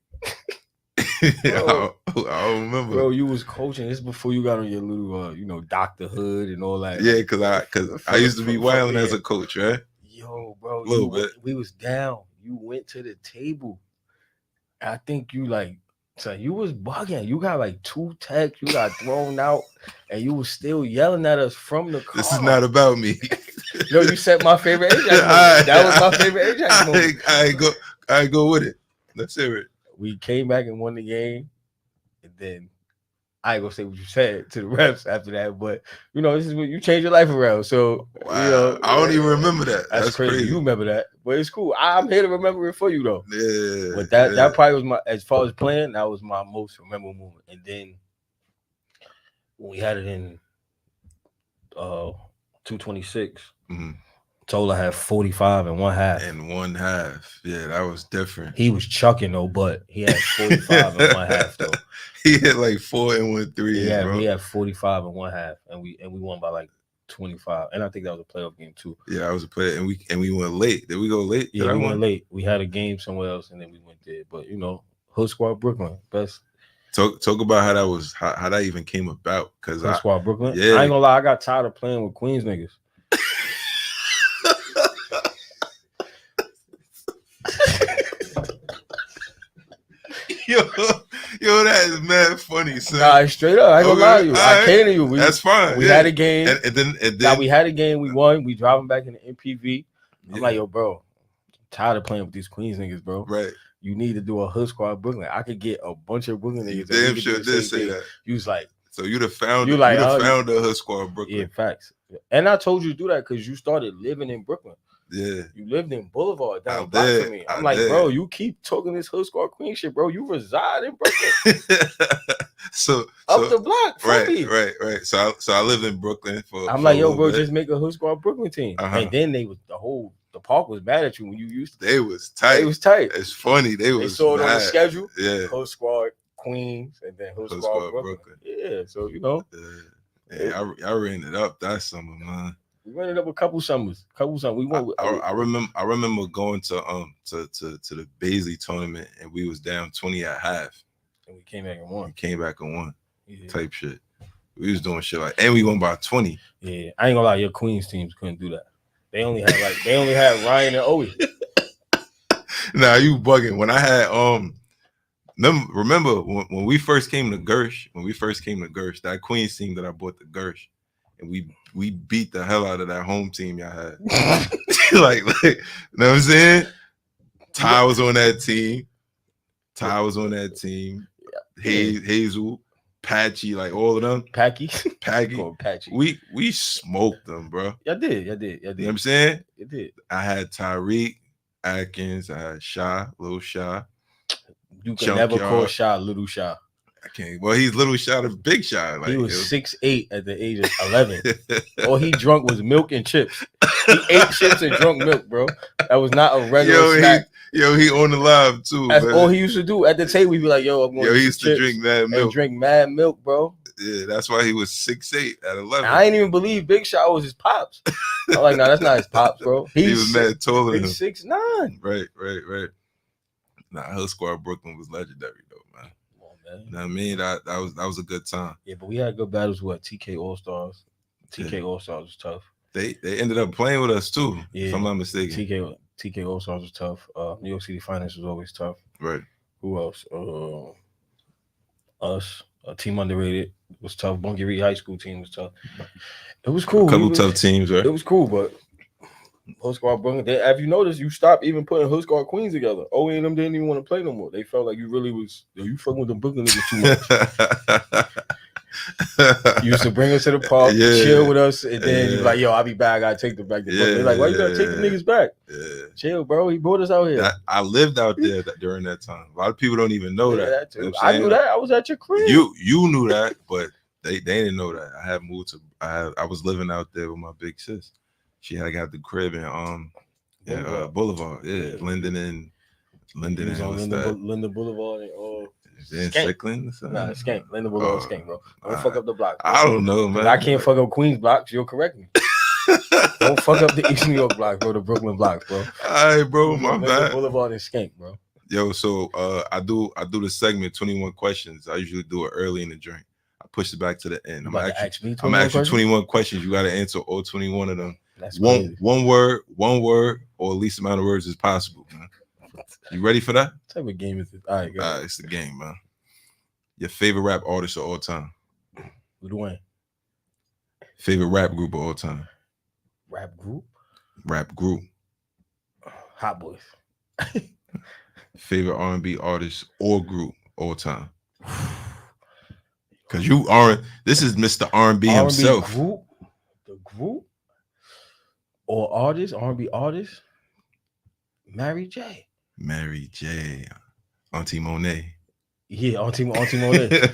S1: I don't remember.
S2: Bro, you was coaching. This before you got on your little, Dr. Hood and all that.
S1: Yeah, because I used to be wilding as a coach, right?
S2: Yo, bro,
S1: a little bit.
S2: We was down. You went to the table. I think you you was bugging. You got 2 techs. You got thrown out, and you was still yelling at us from the car.
S1: This is not about me.
S2: Yo, you set my favorite Ajax moment. That was my favorite Ajax moment.
S1: I go with it. Let's hear it.
S2: We came back and won the game, and then I ain't gonna say what you said to the refs after that, but this is what you change your life around. So
S1: wow. I don't even remember that.
S2: That's crazy. You remember that, but it's cool. I'm here to remember it for you though.
S1: Yeah.
S2: But that probably was as far as playing, that was my most memorable moment. And then when we had it in 226, Tola had 45 in one half.
S1: Yeah, that was different.
S2: He was chucking though, but he had 45 in one half though.
S1: He had 4 and 1 3.
S2: Yeah,
S1: bro.
S2: He had 45 in one half, and we won by 25. And I think that was a playoff game too.
S1: Yeah, I was a player, and we went late. Did we go late?
S2: Yeah, we went late. We had a game somewhere else, and then we went there. But Hood Squad Brooklyn, best.
S1: Talk about how that was, how that even came about. Because
S2: Hood Squad Brooklyn.
S1: Yeah,
S2: I ain't gonna lie, I got tired of playing with Queens niggas.
S1: Yo, that is mad funny, son.
S2: Nah, straight up. I ain't gonna lie to you. I came to you.
S1: That's fine.
S2: We had a game.
S1: And then
S2: we had a game. We won. We driving back in the MPV. I'm like, yo, bro, I'm tired of playing with these Queens niggas, bro.
S1: Right.
S2: You need to do a Hood Squad Brooklyn. I could get a bunch of Brooklyn niggas.
S1: Damn sure did say that.
S2: You was like,
S1: so you the founder. You the founder of Hood Squad Brooklyn.
S2: Yeah, facts. And I told you to do that because you started living in Brooklyn.
S1: Yeah,
S2: you lived in Boulevard down the block from me. I'm like, bro, you keep talking this Hood Squad Queen shit, bro. You reside in Brooklyn.
S1: so
S2: up the block,
S1: right. So I lived in Brooklyn for.
S2: I'm like, yo, bro, just make a Hood Squad Brooklyn team. And then the park was mad at you when you used to.
S1: They was tight. It's funny. They
S2: saw it on the schedule.
S1: Yeah,
S2: Hood Squad Queens and then Hood Squad Brooklyn. Yeah, so
S1: Yeah, I ran it up that summer, man.
S2: We ran it up a couple summers. We went.
S1: I remember going to the Baisley tournament, and we was down 20 at half,
S2: and we came back and won.
S1: Yeah. Type shit. We was doing shit and we won by 20.
S2: Yeah, I ain't gonna lie, your Queens teams couldn't do that. They only had Ryan and Owie.
S1: Nah, you bugging. When I had remember when we first came to Gersh, that Queens team that I bought the Gersh, and we beat the hell out of that home team y'all had. like, you know what I'm saying? Ty was on that team. Hazel, Patchy, like all of them.
S2: Patchy.
S1: We smoked them, bro.
S2: Y'all did.
S1: You know what I'm saying?
S2: You did.
S1: I had Tyreek, Atkins, I had Shy, Little Shy.
S2: You can never call Shy Little Shy.
S1: I can't. Well, he's Little Shy to Big Shy. Like,
S2: he was 6'8" at the age of 11. All he drunk was milk and chips. He ate chips and drunk milk, bro. That was not a regular snack.
S1: He on the live too.
S2: That's all he used to do at the table. He'd be like, "Yo, I'm going to
S1: he used to drink mad milk.
S2: Drink mad milk, bro."
S1: Yeah, that's why he was 6'8" at 11.
S2: I ain't even believe Big Shot was his pops. I'm like, "No, that's not his pops, bro."
S1: He was mad taller than him.
S2: 6'9".
S1: Right. Nah, Hill Squad Brooklyn was legendary though, man.
S2: Come on, man.
S1: You know what I mean? That was a good time.
S2: Yeah, but we had good battles with TK All Stars. TK All Stars was tough.
S1: They ended up playing with us too, if I'm not mistaken.
S2: TK All Stars was tough. New York City Finance was always tough.
S1: Right.
S2: Who else? Us. Team Underrated was tough. Bunkie Reed High School team was tough. It was cool.
S1: A couple tough teams, right?
S2: It was cool, but Hood Squad Brooklyn. Have you noticed you stopped even putting Hood Squad Queens together? Owe and them didn't even want to play no more. They felt like you really was you fucking with them Brooklyn niggas too much. You used to bring us to the park, chill with us, and then you be like, "Yo, I'll be back. I gotta take them back to Brooklyn." They're like, "Why you gotta take the niggas back?"
S1: Yeah.
S2: Chill, bro. He brought us out here.
S1: I lived out there during that time. A lot of people don't even know that.
S2: You know I knew that. I was at your crib.
S1: You knew that, but they didn't know that. I had moved to. I was living out there with my big sis. She had got the crib in Boulevard. Yeah, Linden and
S2: Linden Boulevard and
S1: Strickland?
S2: Nah, Skank. Linden Boulevard, Skank, bro. Don't fuck up the block. Bro.
S1: I don't know, man.
S2: I can't fuck up Queens blocks. You'll correct me. Don't fuck up the East New York blocks, bro. The Brooklyn blocks, bro.
S1: All right, bro. My bad.
S2: Boulevard and Skank, bro.
S1: Yo, so I do the segment 21 questions. I usually do it early in the drink. I push it back to the end. I'm asking 21 questions. You got to answer all 21 of them.
S2: That's
S1: one word, or least amount of words as possible, man. You ready for that?
S2: What type of game is it? All right,
S1: it's the game, man. Your favorite rap artist of all time?
S2: Lil Wayne.
S1: Favorite rap group of all time?
S2: Rap group. Hot Boys.
S1: Favorite R&B artist or group all time? Because you aren't. This is Mr. R&B himself.
S2: Group? The group or artist? R&B artist? Mary J. Auntie
S1: Monet.
S2: Yeah, Auntie Monet.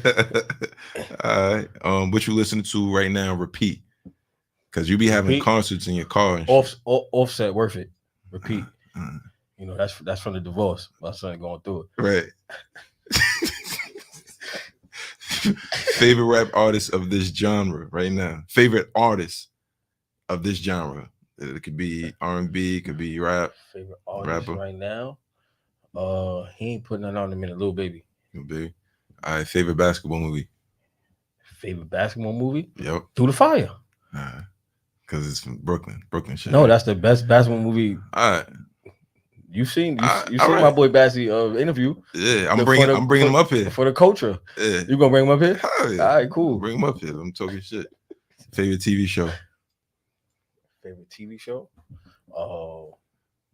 S1: All right. What you listening to right now? Repeat. Because you be having concerts in your car. And
S2: Offset, worth it. Repeat. You know, that's from the divorce. My son going through it.
S1: Right. Favorite rap artist of this genre right now. Favorite artist of this genre. It could be R&B, it could be rap.
S2: Favorite artist right now. He ain't putting that on him in a Lil Baby.
S1: All right, favorite basketball movie.
S2: Yep. Through the Fire.
S1: Because it's from Brooklyn shit.
S2: No, that's the best basketball movie.
S1: All right.
S2: You seen my boy Bassy interview.
S1: Yeah, I'm bringing him up here.
S2: For the culture.
S1: Yeah.
S2: You gonna bring him up here?
S1: Yeah.
S2: All right, cool.
S1: Bring him up here. I'm talking shit. Favorite TV show?
S2: Oh,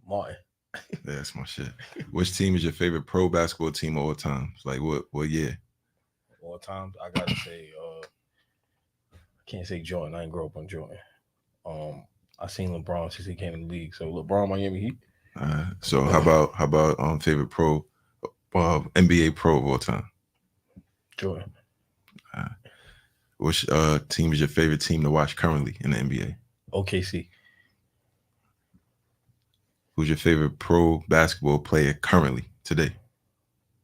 S2: Martin.
S1: Yeah, that's my shit. Which team is your favorite pro basketball team of all time? Like what year?
S2: All time, I gotta say, I can't say Jordan. I ain't grow up on Jordan. I seen LeBron since he came in the league. So LeBron, Miami Heat.
S1: So how about favorite pro, NBA pro of all time?
S2: Jordan.
S1: Which team is your favorite team to watch currently in the NBA?
S2: OKC.
S1: Who's your favorite pro basketball player currently today?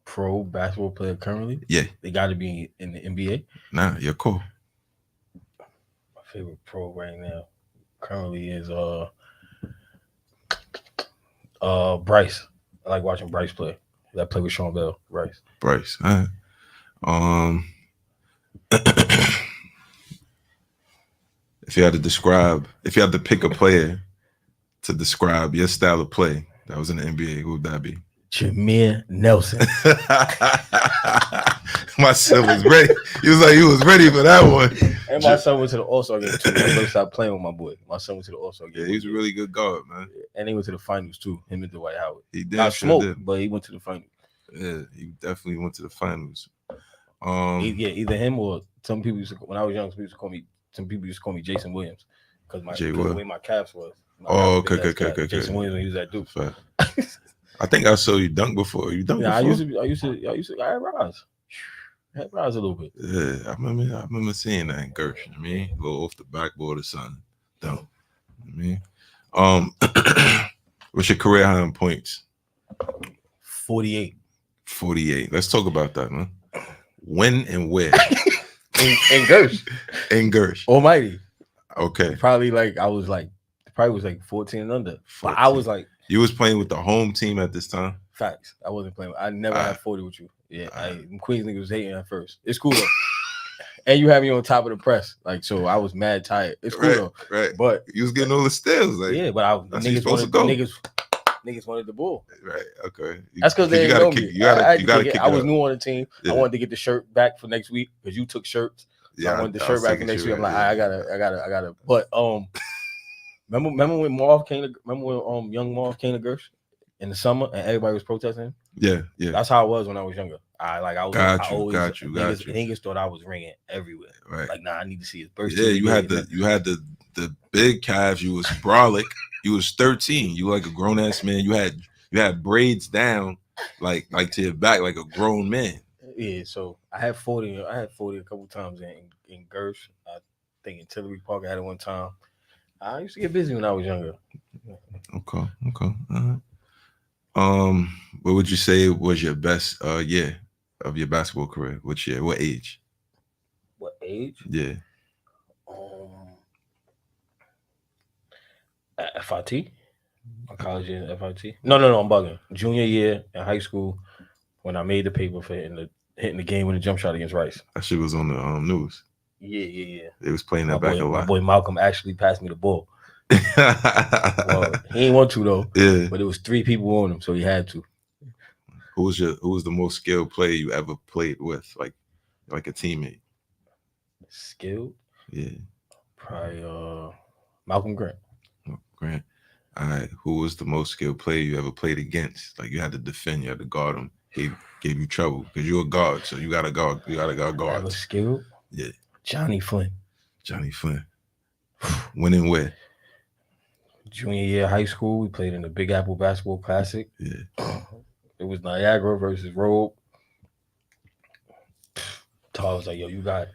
S2: Pro basketball player currently?
S1: Yeah.
S2: They got to be in the NBA?
S1: Nah, you're cool.
S2: My favorite pro right now currently is Bryce. I like watching Bryce play. That play with Sean Bell. Bryce.
S1: All right. If you had to pick a player to describe your style of play that was in the NBA, who would that be?
S2: Jameer Nelson.
S1: My son was ready. He was ready for that one.
S2: And my son went to the All-Star game too. I'm gonna stop playing with my boy. My son went to the All-Star game.
S1: Yeah, he's a really good guard, man.
S2: And he went to the finals too. Him and Dwight Howard.
S1: He did.
S2: Not smoke, but he went to the finals.
S1: Yeah, he definitely went to the finals.
S2: Either him or some people used to, when I was young, some people used to call me Jason Williams because the way my caps was.
S1: Okay.
S2: Jason Williams when he was at Duke.
S1: I think I saw you dunk before. You dunk before?
S2: I used to. I had rise. I had rise a little bit.
S1: Yeah, I remember seeing that in Gersh. You know what I mean, go off the backboard or something. Dunk. You know what I mean, what's your career high in points?
S2: 48.
S1: 48. Let's talk about that, man. When and where?
S2: in Gersh.
S1: In Gersh.
S2: Almighty.
S1: Okay.
S2: Probably was like 14 and under. 14. But I was like,
S1: you was playing with the home team at this time?
S2: Facts. I wasn't playing. I never had 40 with you. Yeah. Queens niggas was hating at first. It's cool though. And you had me on top of the press. Like, so I was mad tired. It's cool though.
S1: Right.
S2: But
S1: you was getting all the steals. Like,
S2: yeah, but niggas wanted the ball.
S1: Right. Okay.
S2: That's because they didn't know me. I was new on the team. Yeah. I wanted to get the shirt back for next week because you took shirts. So yeah, I wanted the shirt back for next week. I'm like, I gotta. But remember when Marv came to young Marv came to Gersh in the summer and everybody was protesting?
S1: Yeah.
S2: That's how it was when I was younger.
S1: Got you.
S2: Niggas thought I was ringing everywhere.
S1: Right.
S2: Like, I need to see his birthday.
S1: Yeah, you had the big calves. You was brolic. You was 13. You like a grown ass man. You had braids down like to your back like a grown man.
S2: Yeah, so I had 40. I had 40 a couple times in Gersh. I think in Tillery Park I had it one time. I used to get busy when I was younger.
S1: Okay. What would you say was your best year of your basketball career? Which year? What age?
S2: What age?
S1: Yeah.
S2: At FIT? My college year at FIT? No, I'm bugging. Junior year in high school when I made the paper for hitting the game with a jump shot against Rice.
S1: That shit was on the news.
S2: Yeah.
S1: They was playing that back a lot.
S2: My boy Malcolm actually passed me the ball. Well, he ain't want to though.
S1: Yeah.
S2: But it was 3 people on him, so he had to.
S1: Who was the most skilled player you ever played with, like a teammate?
S2: Skilled?
S1: Yeah.
S2: Probably Malcolm Grant.
S1: Grant. All right. Who was the most skilled player you ever played against? Like you had to defend, you had to guard him. He gave you trouble because you're a guard, so you gotta guard. You gotta guard guards.
S2: I was skilled.
S1: Yeah.
S2: Johnny Flynn.
S1: When and where?
S2: Junior year high school, we played in the Big Apple Basketball Classic.
S1: Yeah.
S2: It was Niagara versus Robe. Tar was like, "Yo, you got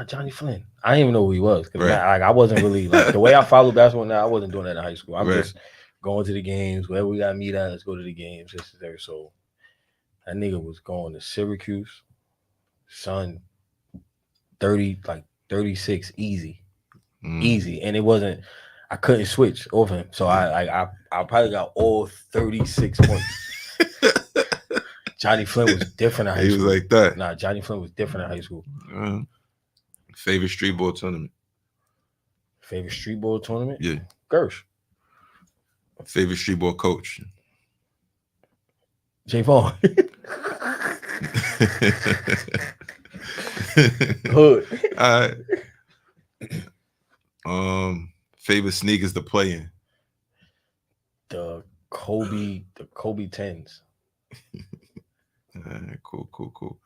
S2: Johnny Flynn." I didn't even know who he was because I wasn't really like the way I follow basketball now. I wasn't doing that in high school. I'm just going to the games wherever we got to meet at. Let's go to the games. This is there. So that nigga was going to Syracuse, son. 36 easy, and it wasn't. I couldn't switch over him, so I probably got all 36 points. Johnny Flynn was different in high school.
S1: He was like that.
S2: Nah, Johnny Flynn was different in high school.
S1: Favorite street ball tournament?
S2: Yeah, Gersh.
S1: Favorite street ball coach?
S2: Jay Vaughn. Hood.
S1: All right. Favorite sneakers to play in?
S2: The Kobe 10s.
S1: Cool. All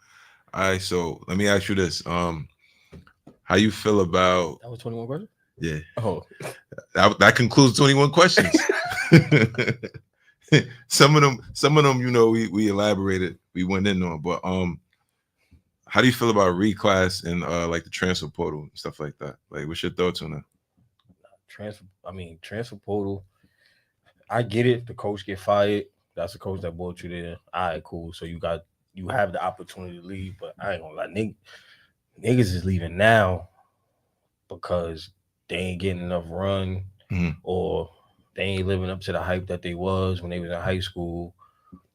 S1: right, so let me ask you this. How you feel about
S2: that was 21 questions?
S1: Yeah.
S2: Oh.
S1: That concludes 21 questions. Some of them, you know, we elaborated, we went in on, but how do you feel about reclass and like the transfer portal and stuff like that? Like, what's your thoughts on that?
S2: Transfer portal. I get it. The coach get fired. That's the coach that brought you there. All right, cool. So you have the opportunity to leave, but I ain't gonna lie, niggas is leaving now because they ain't getting enough run or they ain't living up to the hype that they was when they was in high school.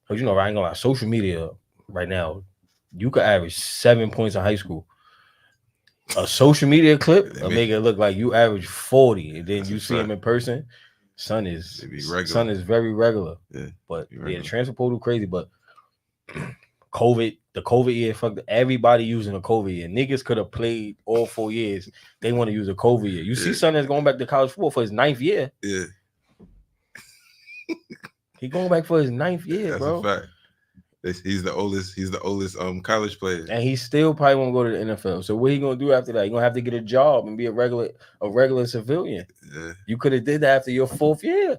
S2: Because, you know, I ain't gonna lie, social media right now, you could average 7 points in high school. A social media clip will make it look like you average 40, and then you see them in person. Son is
S1: regular.
S2: very regular.
S1: Yeah,
S2: but the transfer portal crazy. But the COVID year fucked everybody using a COVID year. Niggas could have played all 4 years. They want to use a COVID year. You see, son that's going back to college football for his 9th year.
S1: Yeah,
S2: he going back for his 9th year,
S1: that's
S2: bro.
S1: a fact. He's the oldest college player,
S2: and he still probably won't go to the NFL. So what he gonna do after that? He gonna have to get a job and be a regular civilian.
S1: Yeah.
S2: You could have did that after your 4th year.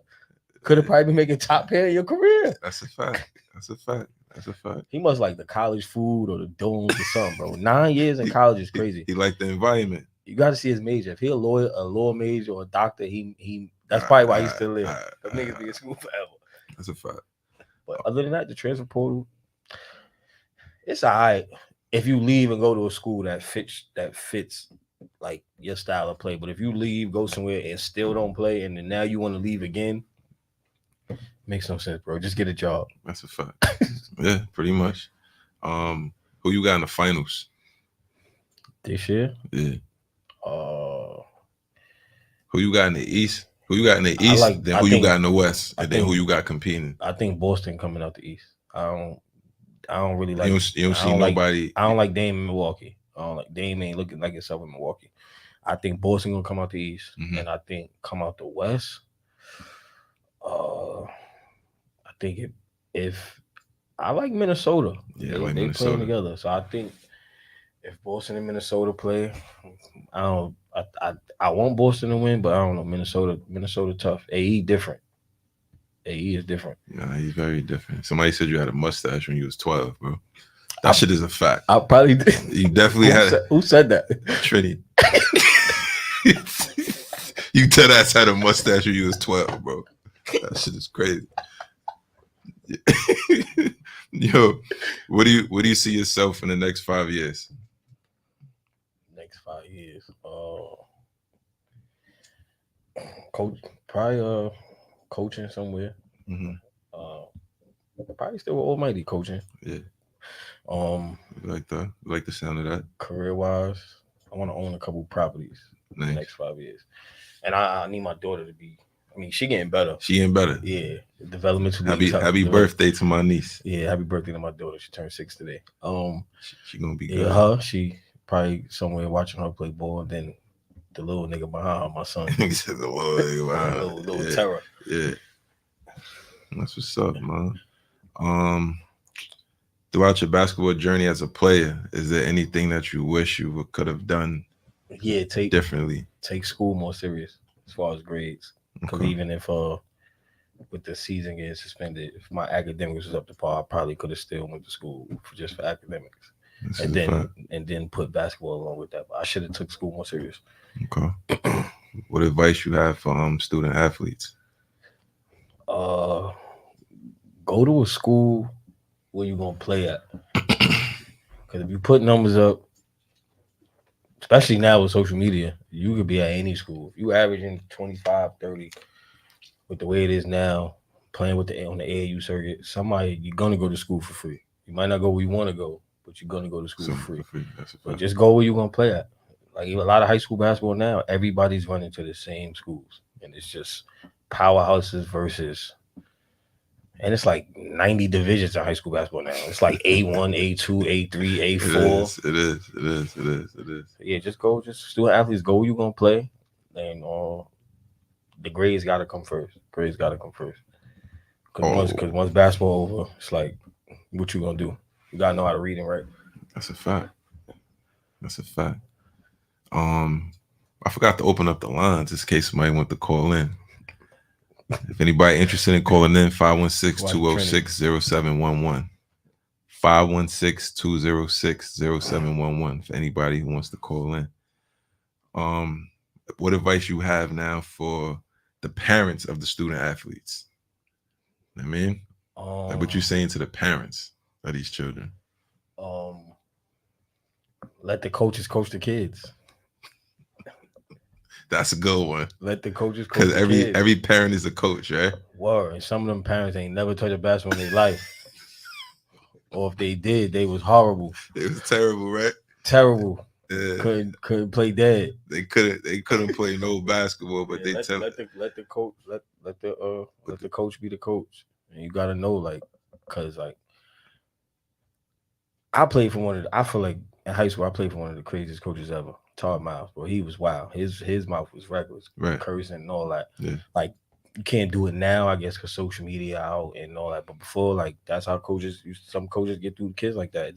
S2: Could have probably been making top pay in your career.
S1: That's a fact. That's a fact. That's a fact.
S2: He must like the college food or the domes or something, bro. 9 years in college is crazy.
S1: He liked the environment.
S2: You got to see his major. If he a law major or a doctor, he that's probably why he's still there. Them niggas be in school forever.
S1: That's a fact.
S2: But other than that, the transfer portal, it's all right if you leave and go to a school that fits like your style of play. But if you leave, go somewhere and still don't play, and then now you want to leave again, makes no sense, bro. Just get a job.
S1: That's a fact. Yeah, pretty much. Who you got in the finals
S2: this year?
S1: Yeah. Who you got in the East? Who you got in the East? Then you got in the West, and then who you got competing?
S2: I think Boston coming out the East. I don't really like.
S1: You don't see nobody.
S2: I don't like Dame in Milwaukee. I don't like Dame ain't looking like himself in Milwaukee. I think Boston gonna come out the East, and I think come out the West. I think if I like Minnesota,
S1: yeah,
S2: they playing together. So I think if Boston and Minnesota play, I want Boston to win, but I don't know. Minnesota tough. AE different. AE is different.
S1: Nah, he's very different. Somebody said you had a mustache when you was 12, bro. That shit is a fact.
S2: I probably did.
S1: You definitely
S2: Who said that?
S1: Trini. You tell us had a mustache when you was 12, bro. That shit is crazy. Yo, what do you see yourself in the next 5 years?
S2: Next 5 years, coach, probably coaching somewhere. Probably still with Almighty coaching.
S1: Yeah. Like that. Like the sound of that.
S2: Career wise, I want to own a couple properties in the next 5 years, and I need my daughter to be. I mean, she getting better. Yeah, developmental.
S1: Happy birthday to my niece.
S2: Yeah, happy birthday to my daughter. She turned 6 today.
S1: She gonna be good.
S2: Yeah, she probably somewhere watching her play ball. And then the little nigga behind her, my son.
S1: He said the little nigga behind her.
S2: Little terror.
S1: Yeah, that's what's up, man. Throughout your basketball journey as a player, is there anything that you wish you could have done?
S2: Yeah,
S1: differently.
S2: Take school more serious as far as grades. Because even if with the season getting suspended, if my academics was up to par, I probably could have still went to school just for academics, and then put basketball along with that. But I should have took school more serious.
S1: Okay. What advice you have for student athletes?
S2: Go to a school where you're gonna play at. Because if you put numbers up, especially now with social media, you could be at any school. If you averaging 25, 30, with the way it is now, playing on the AAU circuit, you're gonna go to school for free. You might not go where you want to go, but you're gonna go to school for free. But just go where you're gonna play at. Like a lot of high school basketball now, everybody's running to the same schools, and it's just powerhouses versus. And it's like 90 divisions in high school basketball now. It's like A1, A2, A3, A4.
S1: It is.
S2: Yeah, just student athletes, go where you're going to play. And the grades got to come first. Because once basketball over, it's like, what you going to do? You got to know how to read and write.
S1: That's a fact. I forgot to open up the lines in case somebody want to call in. If anybody interested in calling in, 516-206-0711. 516-206-0711 for anybody who wants to call in. What advice you have now for the parents of the student athletes? I mean, like what you saying to the parents of these children?
S2: Let the coaches coach the kids.
S1: That's a good one.
S2: Let the coaches coach the
S1: kids.
S2: Because
S1: every parent is a coach, right?
S2: Word. And some of them parents ain't never touched a basketball in their life. Or if they did, they was horrible.
S1: It was terrible, right?
S2: Terrible. couldn't play dead.
S1: They couldn't play no basketball, but they
S2: let the coach let the coach be the coach. And you gotta know, like, cause like I played for I feel like in high school I played for one of the craziest coaches ever. Todd Miles, bro. He was wild. His mouth was reckless,
S1: right.
S2: Cursing and all that.
S1: Yeah.
S2: Like you can't do it now, I guess, because social media out and all that. But before, like that's how some coaches get through kids like that.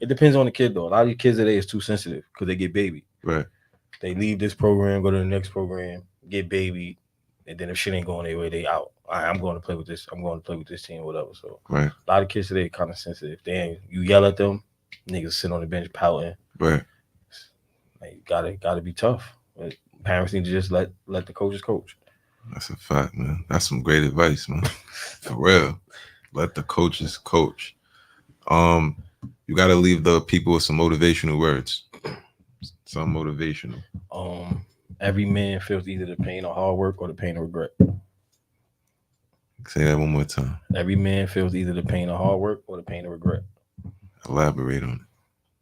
S2: It depends on the kid though. A lot of these kids today is too sensitive because they get baby.
S1: Right.
S2: They leave this program, go to the next program, get baby, and then if shit ain't going their way, they out. I'm going to play with this. I'm going to play with this team, whatever. So
S1: right.
S2: A lot of kids today are kind of sensitive. You yell at them, niggas sit on the bench pouting.
S1: Right.
S2: Like, gotta be tough. But parents need to just let the coaches coach.
S1: That's a fact, man. That's some great advice, man. For real. Let the coaches coach. You got to leave the people with some motivational words. Some motivational.
S2: Every man feels either the pain of hard work or the pain of regret.
S1: Say that one more time.
S2: Every man feels either the pain of hard work or the pain of regret.
S1: Elaborate on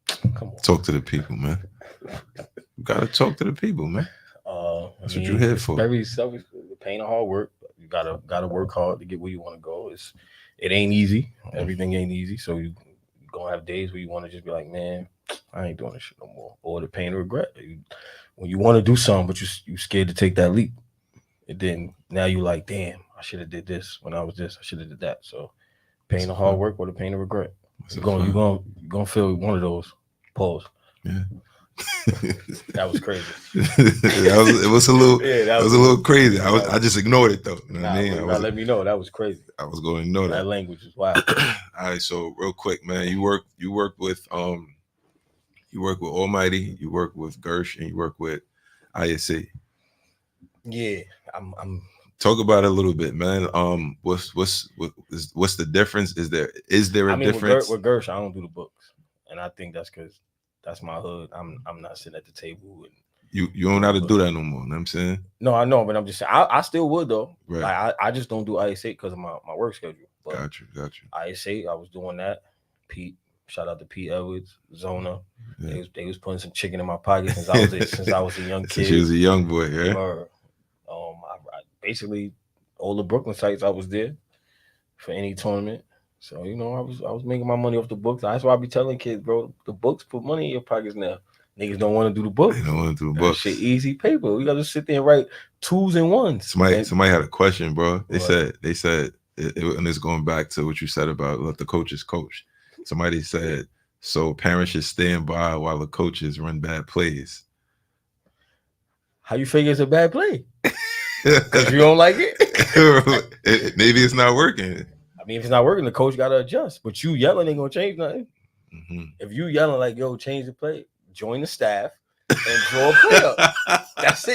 S1: it.
S2: Come on.
S1: Talk to the people, man. You got to talk to the people, man. That's what you're here for.
S2: Very selfish. The pain of hard work. You gotta work hard to get where you want to go. It ain't easy. Everything ain't easy. So you gonna have days where you want to just be like, man, I ain't doing this shit no more. Or the pain of regret. When you want to do something, but you scared to take that leap. And then now you like, damn, I should have did this when I was this. I should have did that. So pain of hard work or the pain of regret. You're gonna feel one of those. Pause.
S1: Yeah.
S2: That was crazy.
S1: It was a little crazy. I just ignored it though. You know what I mean?
S2: Let me know that was crazy.
S1: I was going to ignore that.
S2: That language is wild.
S1: All right, so real quick, man, you work with Almighty, you work with Gersh, and you work with ISA.
S2: Yeah, I'm.
S1: Talk about it a little bit, man. What's the difference? Is there a difference?
S2: With Gersh, I don't do the books, and I think that's because that's my hood. I'm not sitting at the table. And
S1: you don't know how to do that no more. You know what I'm saying?
S2: No, I know, but I'm just saying I still would though.
S1: Right.
S2: Like, I just don't do ISA because of my work schedule. But
S1: got you.
S2: ISA, I was doing that. Pete, shout out to Pete Edwards, Zona. Yeah. They was putting some chicken in my pocket since I was a young kid.
S1: Since you was a young boy, yeah.
S2: I basically all the Brooklyn sites I was there for any tournament. So I was making my money off the books. That's why I be telling kids, bro, the books put money in your pockets now. Niggas don't want to do the books.
S1: They don't want to do the books.
S2: Shit, easy paper. We gotta sit there and write 2s and 1s.
S1: Somebody had a question, bro. They said, and it's going back to what you said about let the coaches coach. Somebody said, so parents should stand by while the coaches run bad plays.
S2: How you figure it's a bad play? Because you don't like it?
S1: Maybe it's not working.
S2: I mean, if it's not working, the coach got to adjust. But you yelling ain't going to change nothing.
S1: Mm-hmm.
S2: If you yelling like, yo, change the play, join the staff and draw a play up. That's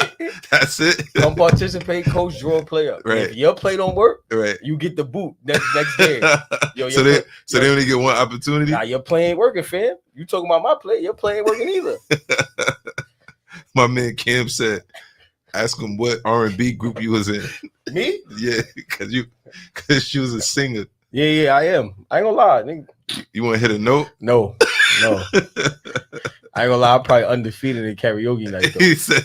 S2: it. Come participate, coach, draw a play up.
S1: Right.
S2: If your play don't work,
S1: right,
S2: you get the boot next day. Yo,
S1: so they only get one opportunity?
S2: Nah, your play ain't working, fam. You talking about my play, your play ain't working either.
S1: My man Cam said, ask him what R&B group you was in.
S2: Me?
S1: Yeah, because she was a singer.
S2: Yeah, I am. I ain't gonna lie, nigga.
S1: You want to hit a note?
S2: No. I ain't gonna lie, I'm probably undefeated in karaoke night. Though.
S1: He said,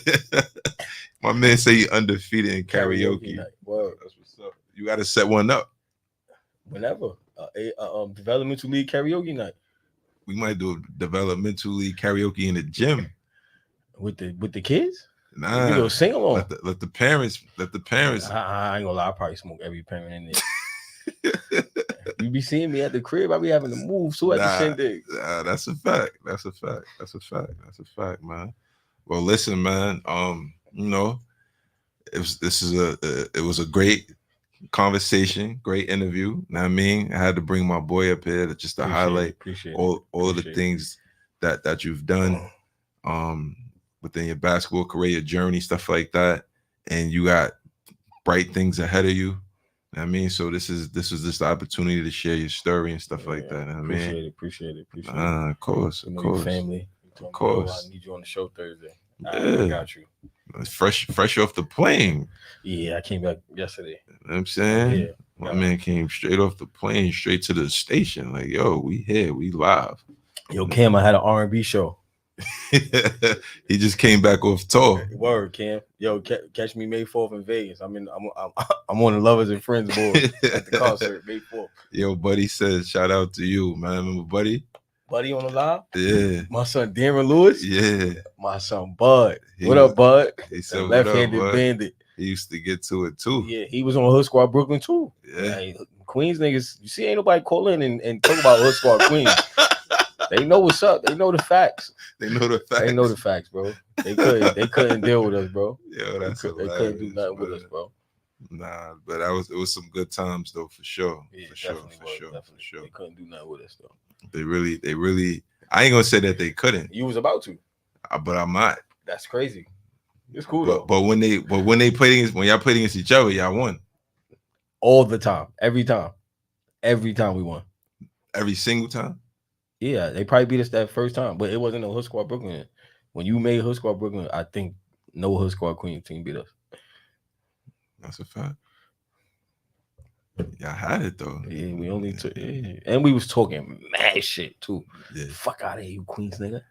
S1: my man say you undefeated in karaoke.
S2: Night. Word.
S1: That's what's up. You got to set one up.
S2: Whenever. Developmental league karaoke night.
S1: We might do a developmental league karaoke in the gym.
S2: With the kids?
S1: Nah.
S2: You go sing along.
S1: Let the parents.
S2: I ain't gonna lie, I probably smoke every parent in there. You be seeing me at the crib, I be having to move so at the shindig.
S1: That's a fact. That's a fact, man. Well, listen, man. It was a great conversation, great interview. You know what I mean? I had to bring my boy up here just to highlight all of the things that you've done within your basketball career, your journey, stuff like that. And you got bright things ahead of you. I mean, so this is just the opportunity to share your story and stuff like that.
S2: Appreciate it.
S1: Of course.
S2: Family.
S1: Of course.
S2: I need you on the show Thursday.
S1: Yeah.
S2: I got you.
S1: Fresh off the plane.
S2: Yeah, I came back yesterday.
S1: You know what I'm saying?
S2: Yeah.
S1: My man came straight off the plane, straight to the station. Like, yo, we here, we live.
S2: Yo, Cam, I had an R&B show.
S1: He just came back off tour.
S2: Word, Cam. Yo, catch me May 4th in Vegas. I'm on the Lovers and Friends board at the concert May 4th.
S1: Yo, Buddy says, shout out to you, man. Remember Buddy?
S2: Buddy on the live?
S1: Yeah.
S2: My son Darren Lewis?
S1: Yeah.
S2: My son Bud. What up, Bud?
S1: He said,
S2: left-handed bandit.
S1: He used to get to it too.
S2: Yeah, he was on Hood Squad Brooklyn too.
S1: Yeah.
S2: Like, Queens niggas, you see, ain't nobody call in and talk about Hood Squad Queens. They know what's up. They know the facts.
S1: They know the facts,
S2: bro. They couldn't deal with us, bro.
S1: Yo, that's
S2: they couldn't do nothing with us, bro.
S1: Nah, but it was some good times though, for sure.
S2: Yeah,
S1: for sure.
S2: They couldn't do nothing with us though.
S1: They really. I ain't gonna say that they couldn't.
S2: You was about to,
S1: but I'm not.
S2: That's crazy. It's cool though.
S1: But when they played against, when y'all played against each other, y'all won
S2: all the time, every time we won,
S1: every single time.
S2: Yeah, they probably beat us that first time, but it wasn't no Hood Squad Brooklyn. When you made Hood Squad Brooklyn, I think no Hood Squad Queen team beat us.
S1: That's a fact. Y'all had it though.
S2: Yeah, we only took, and we was talking mad shit too.
S1: Yeah.
S2: Fuck out of here, you Queens nigga.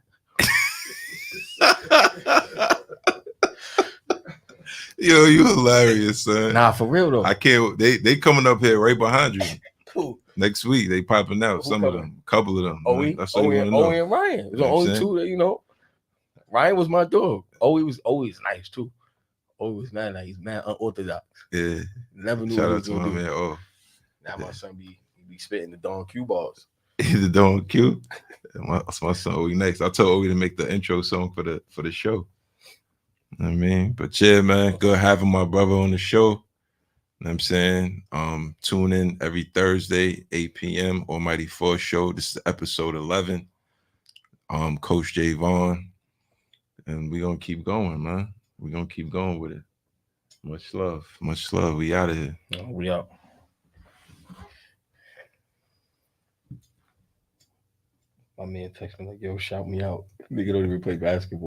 S1: Yo, you hilarious, son.
S2: Nah, for real though.
S1: I can't. They coming up here right behind you.
S2: Who?
S1: Next week they popping out. Some of them, a couple of them.
S2: That's what and Ryan. It was the only two that, you know. Ryan was my dog. He was always nice too. Was mad nice. He's mad unorthodox.
S1: Yeah.
S2: Never knew
S1: Shout
S2: what
S1: out to my man.
S2: Now my son be spitting the Don Q balls.
S1: The Don Q. My son Owie next. I told Owie to make the intro song for the show. I mean, but yeah, man, good having my brother on the show. You know what I'm saying? Tune in every Thursday, 8 p.m. Almighty Force Show. This is episode 11. Coach J Vaughn. And we're gonna keep going, man. We're gonna keep going with it. Much love. Much love. We out of here.
S2: We out. My man texted me like, yo, shout me out. Nigga don't even play basketball.